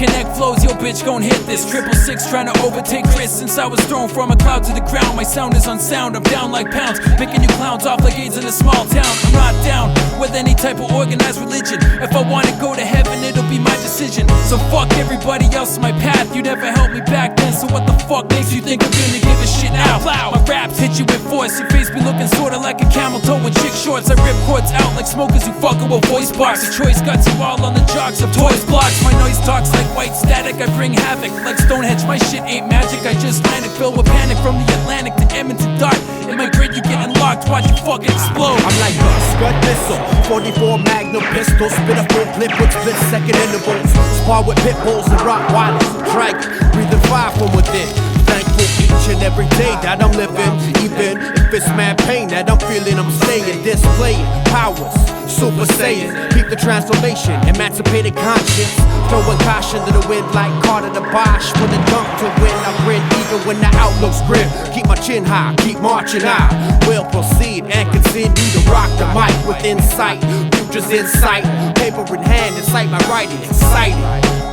connect flows, yo bitch gon' hit this. 666 trying to overtake Chris. Since I was thrown from a cloud to the ground, my sound is unsound, I'm down like pounds. Picking you clowns off like AIDS in a small town. I'm not down with any type of organized religion. If I wanna go to heaven, it'll be my decision. So fuck everybody else in my path. You never helped me back then, so what the fuck makes you think I'm gonna give a shit now? My raps hit you with force. Your face be looking sorta like a camel toe with chick shorts. I rip chords out like smokers who fucking with voice box. The choice got you all on the jocks of toys blocks. My noise talks like white static. I bring havoc like Stonehenge. My shit ain't magic. I just landed filled with panic from the Atlantic to Edmonton Dart. In my grid you getting locked. Watch you fucking explode. I'm like a scud missile, 44 Magnum pistol, spit a full clip with split second intervals. Spar with pit bulls and rottweilers. Dragon, breathing fire from within. Thankful each and every day that I'm living. Even if it's mad pain that I'm feeling, I'm staying. Displaying powers, Super Saiyan. Keep the transformation, emancipated conscience. Throwing caution to the wind like Carter the Bosch. With a dunk to win, I grin even when the outlook's grim. Keep my chin high, keep marching out. We'll proceed and continue to rock the mic with insight. Futures in sight, paper in hand, incite my writing, excited.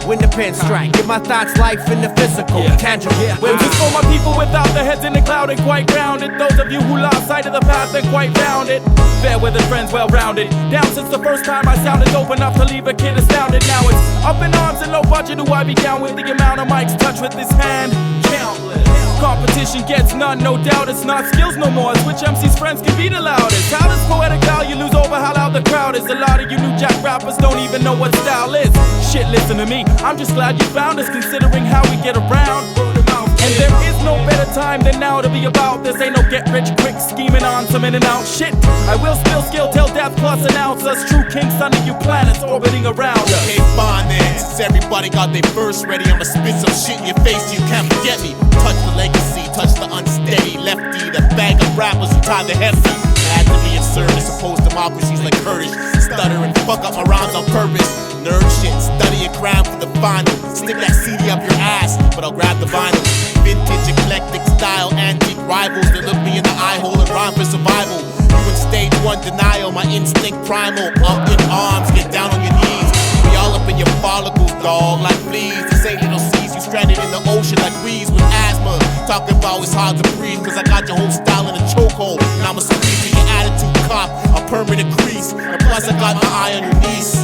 When the pen strike, give my thoughts life in the physical, tangible. This for my people without their heads in the cloud and quite grounded. Those of you who lost sight of the path and quite rounded. Fair weather friends, well rounded. Down since the first time I sounded dope enough to leave a kid astounded. Now it's up in arms and low budget. Who I be down with the amount of mics touch with this hand? Countless. Competition gets none, no doubt. It's not skills no more. It's which MC's friends can be the loudest. How does poetic value lose over how loud the crowd is? A lot of you new jack rappers don't even know what style is. Shit, listen to me. I'm just glad you found us, considering how we get around. And there is no better time than now to be about this. Ain't no get rich quick scheming on some in and out shit. I will spill skill till death plus announce us true kings under you planets orbiting around us. Okay, fine then. Since everybody got their verse ready, I'ma spit some shit in your face so you can't forget me. Touch the legacy, touch the unsteady lefty, the bag of rappers who tie the hefty. Had to be absurd, suppose democracies like Kurdish. Stutter and fuck up my rhymes on purpose. Nerd shit, study a crime for the final. Stick that CD up your ass, but I'll grab the vinyl. Vintage, eclectic style, antique rivals that look me in the eye hole and rhyme for survival. You in stage 1 denial, my instinct primal. Up in arms, get down on your knees. We all up in your follicles, dog, like fleas. This ain't little seas, you stranded in the ocean like weeds with asthma. Talking about it's hard to breathe, cause I got your whole style in a chokehold. And I'ma squeeze to your attitude cop, a permanent crease. And plus I got my eye on your niece.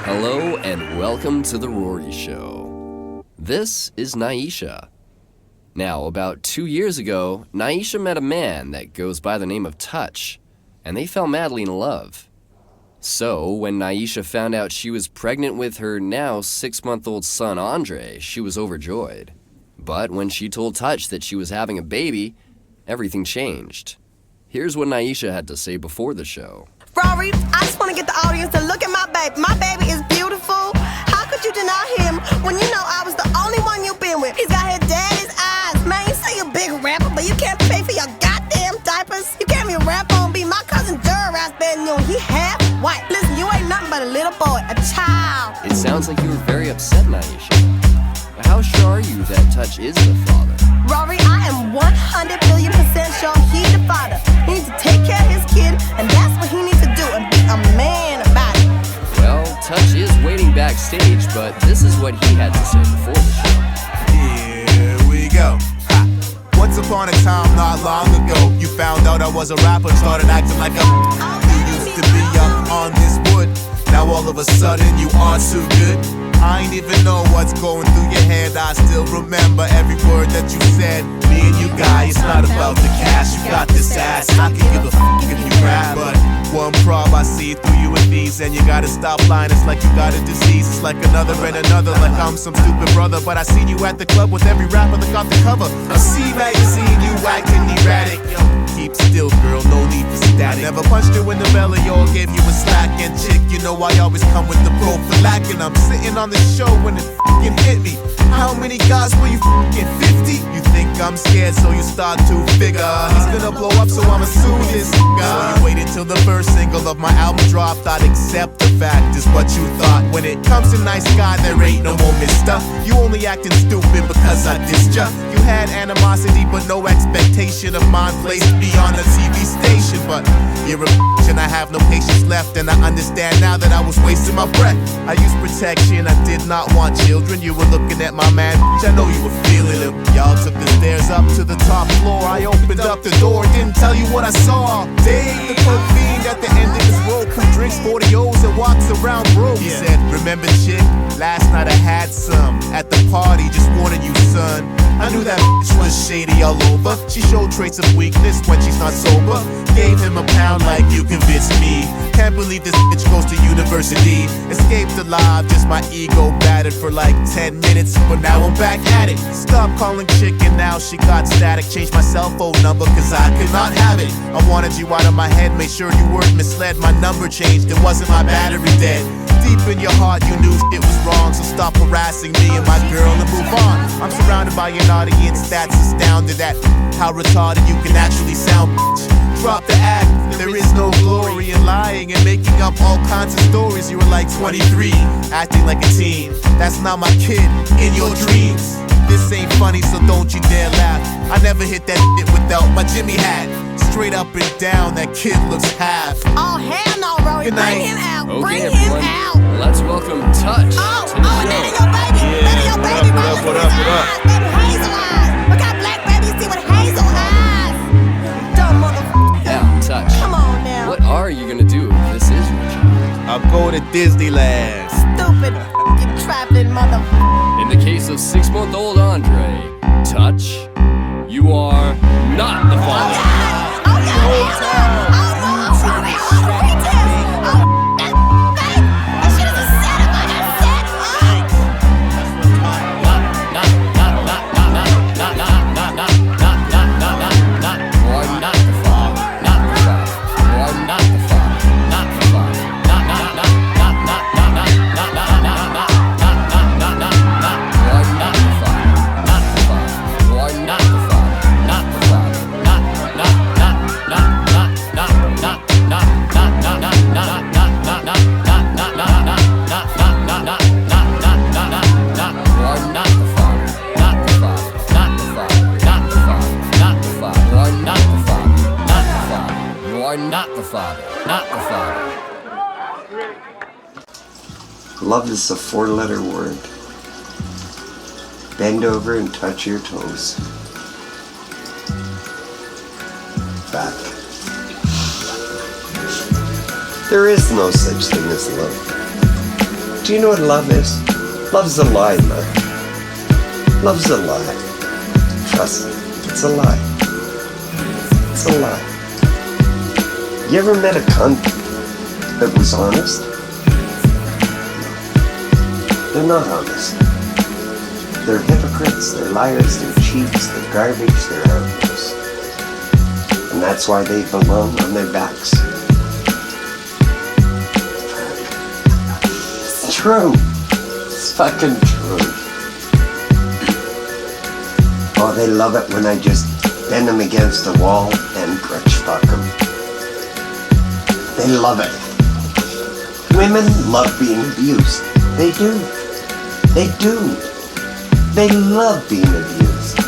Hello and welcome to The Rory Show. This is Naisha. Now, about 2 years ago, Naisha met a man that goes by the name of Touch, and they fell madly in love. So, when Naisha found out she was pregnant with her now 6-month-old son Andre, she was overjoyed. But when she told Touch that she was having a baby, everything changed. Here's what Naisha had to say before the show. Rory, I just want to get the audience to look at my baby. My baby is beautiful. How could you deny him when you know I was the only one you've been with? He's got his daddy's eyes. Man, you say you're a big rapper, but you can't pay for your goddamn diapers. You can't be a rapper and be my cousin Durras better than you. He half white. Listen, you ain't nothing but a little boy, a child. It sounds like you were very upset, Naisha. How sure are you that Touch is the father? Rory, I am 100 billion% sure he's the father. He needs to take care of his kid, and that's what he needs to do, and be a man about it. Well, Touch is waiting backstage, but this is what he had to say before the show. Here we go. Ha. Once upon a time, not long ago, you found out I was a rapper and started acting like a you used to be up on this wood. Now all of a sudden you aren't so good. I ain't even know what's going through your head. I still remember every word that you said. Me and you guys, it's not about the cash. You got this ass, I can give a f*** if you rap. But one prob I see through you and these, and you gotta stop lying. It's like you got a disease. It's like another and another, like I'm some stupid brother. But I seen you at the club with every rapper that got the cover. I see magazine, you acting erratic. keep still, girl, no need for static. I never punched you in the belly or gave you a slack. And chick, you know I always come with the prophylactic. And I'm sitting on the show when it fucking hit me. How many guys will you fucking 50? You think I'm scared, so you start to figure he's gonna blow up, so I'ma sue this nigga. So you waited till the first single of my album dropped. I'd accept the fact is what you thought. When it comes to nice guy, there ain't no more mister. You only acting stupid because I dissed ya. You had animosity but no expectation of mine placed beyond the TV station. But you're a bitch and I have no patience left. And I understand now that I was wasting my breath. I used protection, I did not want children. You were looking at my man, bitch, I know you were feeling him. Y'all took the stairs up to the top floor. I opened up the door, didn't tell you what I saw. Dave, the coke fiend at the end of his rope, who drinks 40 O's and walks around broke. He said, remember chick, last night I had some at the party, just warning you son. I knew that bitch was shady all over. She showed traits of weakness when she's not sober. Gave him a pound like you convinced me. Can't believe this bitch goes to university. Escaped alive, just my ego battered for like 10 minutes. But now I'm back at it. Stop calling chicken, now she got static. Changed my cell phone number cause I could not have it. I wanted you out of my head, made sure you weren't misled. My number changed, it wasn't my battery dead. Deep in your heart you knew it was wrong, so stop harassing me and my girl and move on. I'm surrounded by an audience that's astounded at how retarded you can actually sound, bitch. Drop the act, there is no glory in lying and making up all kinds of stories. You were like 23, acting like a teen. That's not my kid, in your dreams. This ain't funny, so don't you dare laugh. I never hit that shit without my Jimmy hat. Straight up and down, that kid looks half. Oh, hell no, Rory. Good night. Bring him out. Okay, Bring everyone, him out. let's welcome Touch Oh, to the show. that is your baby. That is your baby. What up, what up? Baby, hazel eyes. Look how black babies see with hazel eyes. Dumb motherfucker. Now, Touch. Come on now. What are you gonna do if this is your job? I'll go to Disneyland. Stupid fucking traveling motherfucker. In the case of 6-month-old Andre, Touch, you are not the father. Love is a 4-letter word. Bend over and touch your toes. Back. There is no such thing as love. Do you know what love is? Love's a lie, man. Love's a lie. Trust me, it's a lie. It's a lie. You ever met a cunt that was honest? They're not honest. They're hypocrites, they're liars, they're cheats, they're garbage, they're arrogance. And that's why they belong on their backs. It's true. It's fucking true. Oh, they love it when I just bend them against a wall and crutch fuck them. They love it. Women love being abused. They do. They do. They love being abused.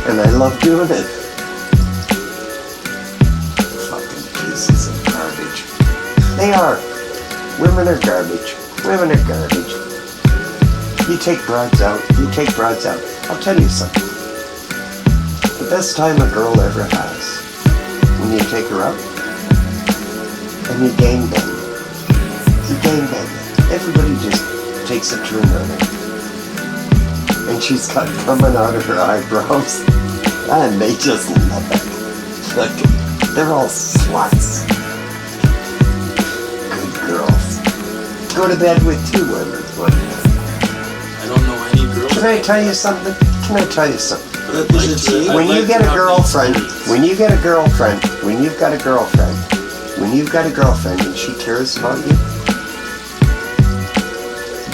And I love doing it. Fucking pieces of garbage. They are. Women are garbage. Women are garbage. You take broads out. You take broads out. I'll tell you something. The best time a girl ever has, when you take her out, and you gang bang. You gang bang. Everybody just takes a turn on her. And she's got coming out of her eyebrows. And they just love it. Look, they're all sluts. Good girls. Go to bed with 2 women one night. I don't know any girls. Can I tell you something? can I tell you something? When you get a girlfriend, when you've got a girlfriend and she cares about you,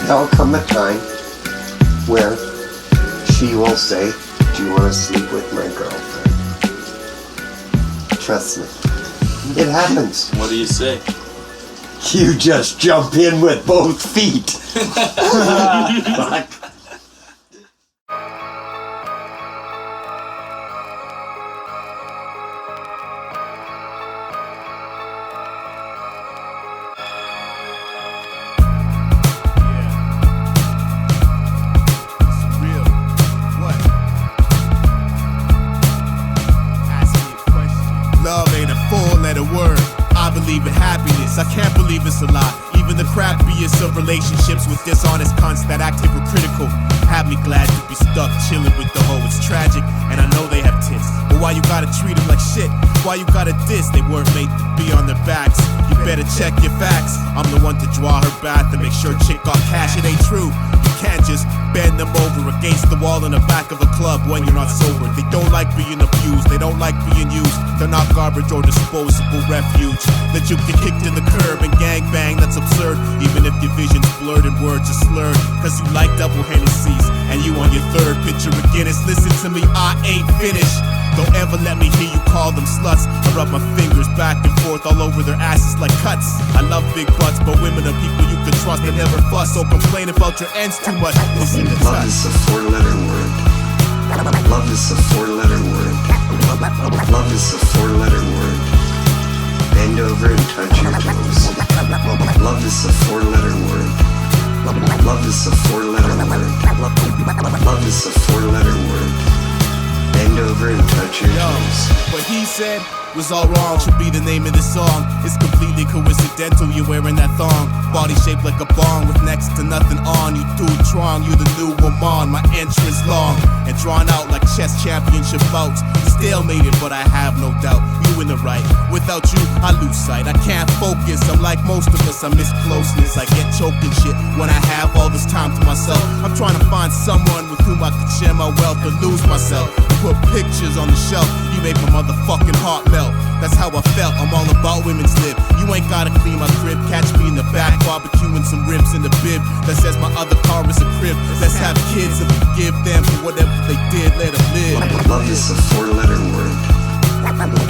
there'll come a time where she will say, do you want to sleep with my girlfriend? Trust me. It happens. What do you say? You just jump in with both feet. Fuck. I can't believe it's a lie. Even the crappiest of relationships with dishonest cunts that act hypocritical have me glad to be stuck chilling with the hoe. It's tragic, and I know they have tits, but why you gotta treat them like shit? Why you gotta diss? They weren't made to be on their backs. You better check your facts. I'm the one to draw her bath and make sure chick got cash. It ain't true. You can't just bend them over against the wall in the back of a club when you're not sober. They don't like being abused. They don't like being used. They're not garbage or disposable refuge that you get kicked in the curb and gangbang. That's absurd. Even if your vision's blurred and words are slurred, cause you like double Hennessy's and you on your third pitcher of Guinness. Listen to me, I ain't finished. Don't ever let me hear you call them sluts. I rub my fingers back and forth all over their asses like cuts. I love big butts, but women are people you can trust. They never fuss, so complain about your ends too much. Listen to love is a four-letter word. Love is a four-letter word. Love is a four-letter word. Bend over and touch your toes. Love is a four-letter word. Love is a four-letter word. Love is a four-letter word. Bend over and touch your toes. What he said was all wrong, should be the name of the song. It's completely coincidental you're wearing that thong. Body shaped like a bong with next to nothing on. You do strong, you the new woman. My entrance long and drawn out like chess championship bouts. Stalemated, but I have no doubt you in the right. Without you, I lose sight. I can't focus. I'm like most of us, I miss closeness. I get choked and shit when I have all this time to myself. I'm trying to find someone with whom I could share my wealth and lose myself. Put pictures on the shelf, you make my motherfucking heart melt. That's how I felt, I'm all about women's lib. You ain't gotta clean my crib, catch me in the back, barbecuing some ribs in the bib that says my other car is a crib. Let's have kids and forgive them for whatever they did, let them live. Love is a four-letter word.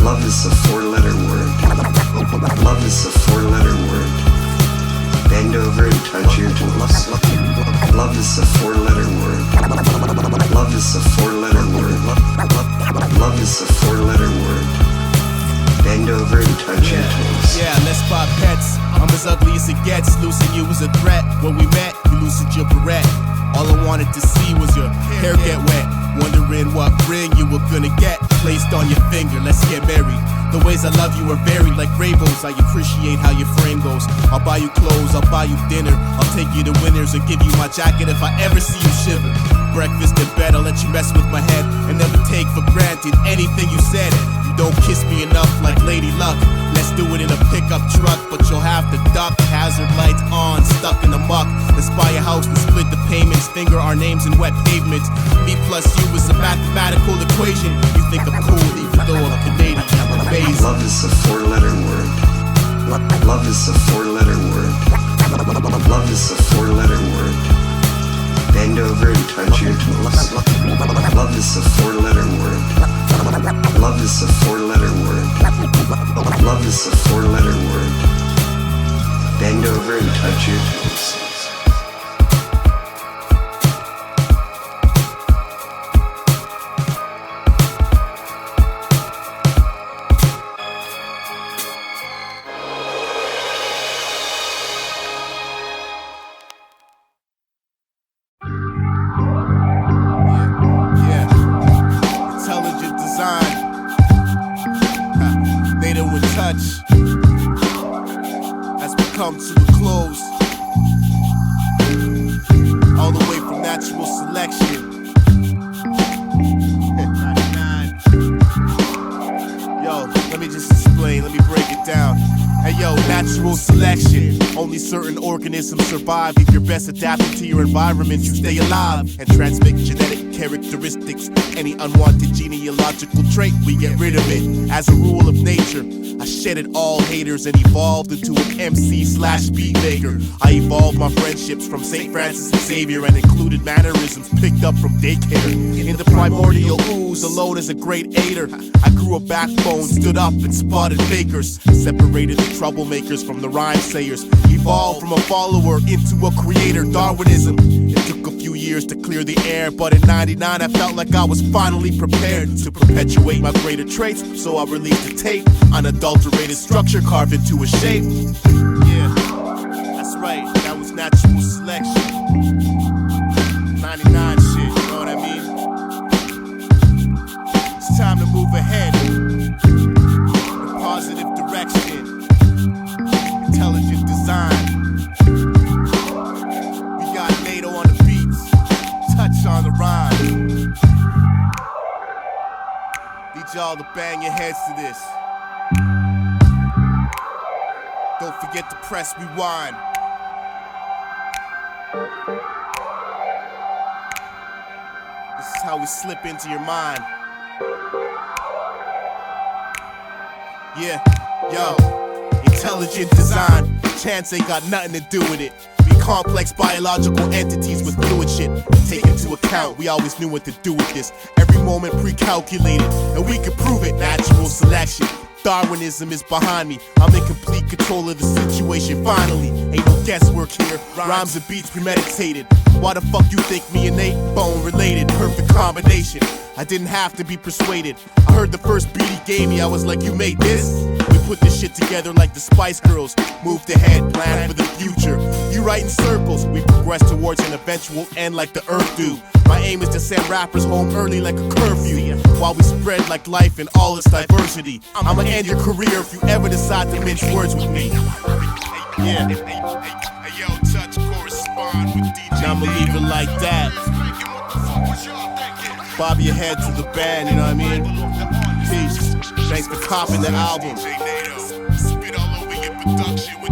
Love is a four-letter word. Love is a four-letter word. Bend over and touch your toes. Love is a four-letter word. Love is a four-letter word. Love is a four-letter word. Bend over and touch your toes. Yeah, let's buy pets. I'm as ugly as it gets. Losing you was a threat. When we met, you loosened your barrette. All I wanted to see was your hair get wet. Wondering what ring you were gonna get placed on your finger. Let's get married. The ways I love you are varied like rainbows. I appreciate how your frame goes. I'll buy you clothes, I'll buy you dinner. I'll take you to Winners and give you my jacket if I ever see you shiver. Breakfast in bed, I'll let you mess with my head and never take for granted anything you said. You don't kiss me enough like Lady Luck. Let's do it in a pickup truck, but you'll have to duck. Hazard lights on, stuck in the muck. Let's buy a house and split the payments. Finger our names in wet pavements. Me plus you is a mathematical equation. You think I'm cool even though I'm Canadian. Amazing. Love is a four-letter word. Love is a four-letter word. Love is a four-letter word. Bend over and touch your toes. Love is a four-letter word. Love is a four-letter word. Love is a four-letter word. Bend over and touch your toes. As we come to a close, all the way from natural selection. 99. Yo, let me just explain, let me break it down. Hey yo, natural selection. Only certain organisms survive. If you're best adapted to your environment, you stay alive and transmit genetic characteristics. Any unwanted genealogical trait, we get rid of it. As a rule of nature, I shedded all haters and evolved into an MC/beat maker. I evolved my friendships from St. Francis and Xavier and included mannerisms picked up from daycare. In the primordial ooze, alone as a great aider, I grew a backbone, stood up and spotted fakers. Separated the troublemakers from the rhyme sayers. Evolved from a follower into a creator. Darwinism. It took a few years to clear the air, but in '99 I felt like I was finally prepared to perpetuate my greater traits. So I released a tape, unadulterated structure carved into a shape. Yeah, that's right, that was natural selection. 99 shit, you know what I mean? It's time to move ahead in a positive direction. Intelligent design. We got Nato on the beats, Touch on the rhyme. Need y'all to bang your heads to this. Don't forget to press rewind. This is how we slip into your mind. Yeah, yo, intelligent design. Chance ain't got nothing to do with it. We complex biological entities with fluid shit. Take into account, we always knew what to do with this. Every moment pre-calculated, and we could prove it. Natural selection. Darwinism is behind me. I'm in complete control of the situation finally. Ain't no guesswork here. Rhymes and beats premeditated. Why the fuck you think me and Nate bone related? Perfect combination. I didn't have to be persuaded. I heard the first beat he gave me, I was like, you made this? We put this shit together like the Spice Girls. Moved ahead, plan for the future. You write in circles, we progress towards an eventual end like the earth do. My aim is to send rappers home early like a curfew, while we spread like life in all its diversity. I'ma end your career if you ever decide to mince words with me. Yeah. Hey, yo, Touch, correspond with DJ. Now I'ma leave it like that. Bob your head to the band, you know what I mean? Peace. Thanks for copping the album.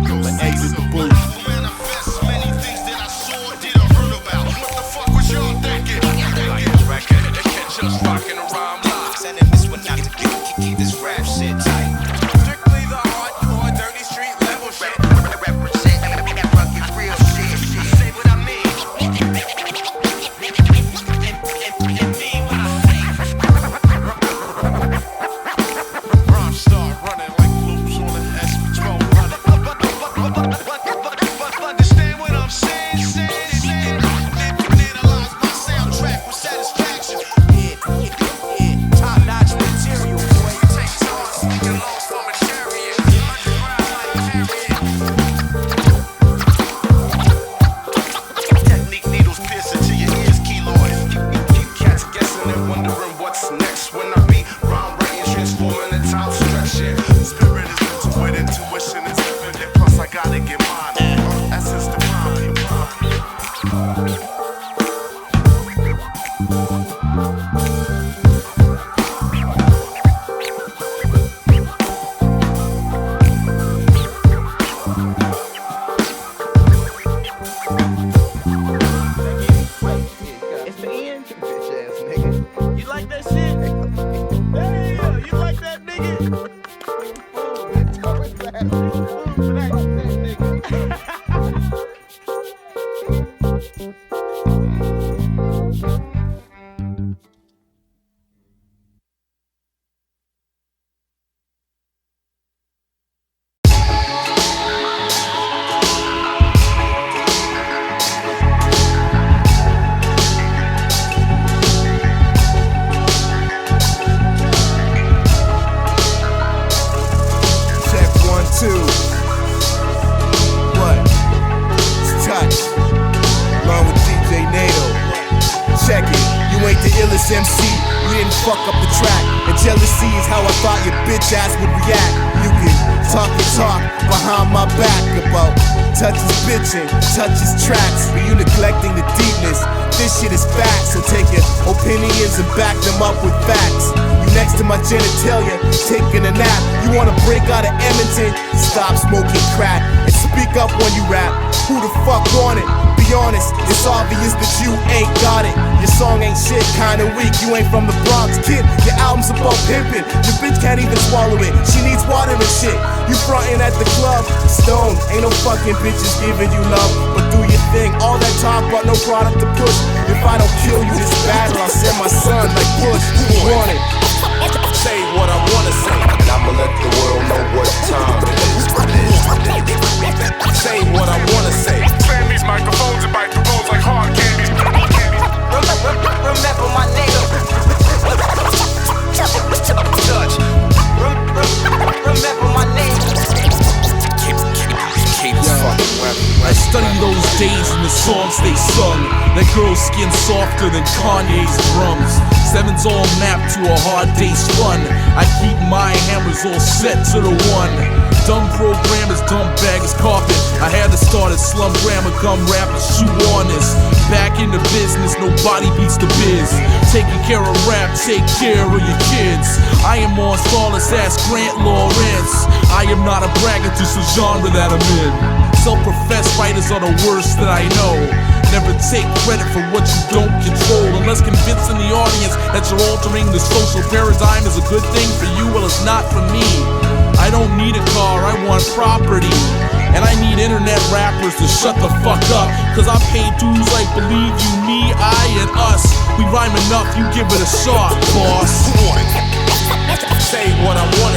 I'ma exit the booth. Just rockin' around live. Sending this one out to keep this rap shit tight. Strictly the hardcore, dirty street level shit. Represent that rugged real shit. Say what I mean. And mean what I say. Rhyme start running like loops on an S12 running. Understand what I'm saying? Analyze my soundtrack with satisfaction. Top-notch material, boy. Take time, speaking low from a chariot. Underground like technique needles piercing to your ears, keloids. Keep cats guessing and wondering what's next. When I be rhyme writing, transforming the time stretching. Spirit is into it, intuition is infinite. Plus I gotta get mine. Essence the rhyme. You like that shit? Yeah, you like that nigga? MC, you didn't fuck up the track. And jealousy is how I thought your bitch ass would react. You can talk and talk behind my back about Touch's bitching, Touch's tracks, but you neglecting the deepness. this shit is fact, so take your opinions and back them up with facts. You next to my genitalia, taking a nap. You wanna break out of Edmonton? Stop smoking crack and speak up when you rap. Who the fuck want it? Be honest, it's obvious that you ain't got it. Your song ain't shit, kinda weak. You ain't from the Bronx, kid. Your album's about pimping. Your bitch can't even swallow it. She needs water and shit. You frontin' at the club, stone. Ain't no fucking bitches giving you love, but do your thing. All that talk but no product to push. If I don't kill you this battle, I'll send my son like Bush. Who want it? Say what I wanna say, and I'ma let the world know what time it is. Say what I wanna say. Slam these microphones and bite the rolls like hard candy. Remember my name. Touch. Remember my name. I study those days and the songs they sung. That girl's skin softer than Kanye's drums. Seven's all mapped to a hard day's run. I keep my hammers all set to the one. Dumb programmers, dumb baggers, carpet. I had to start a slum grammar, gum rap and shoe on this. Back in the business, nobody beats the biz. Taking care of rap, take care of your kids. I am on flawless ass Grant Lawrence. I am not a bragger, just a genre that I'm in. Self-professed writers are the worst that I know. Never take credit for what you don't control, unless convincing the audience that you're altering the social paradigm is a good thing for you. Well, it's not for me. I don't need a car, I want property. And I need internet rappers to shut the fuck up, cause I pay dues like believe you, me, I, and us. We rhyme enough, you give it a shot, boss. Say what I wanna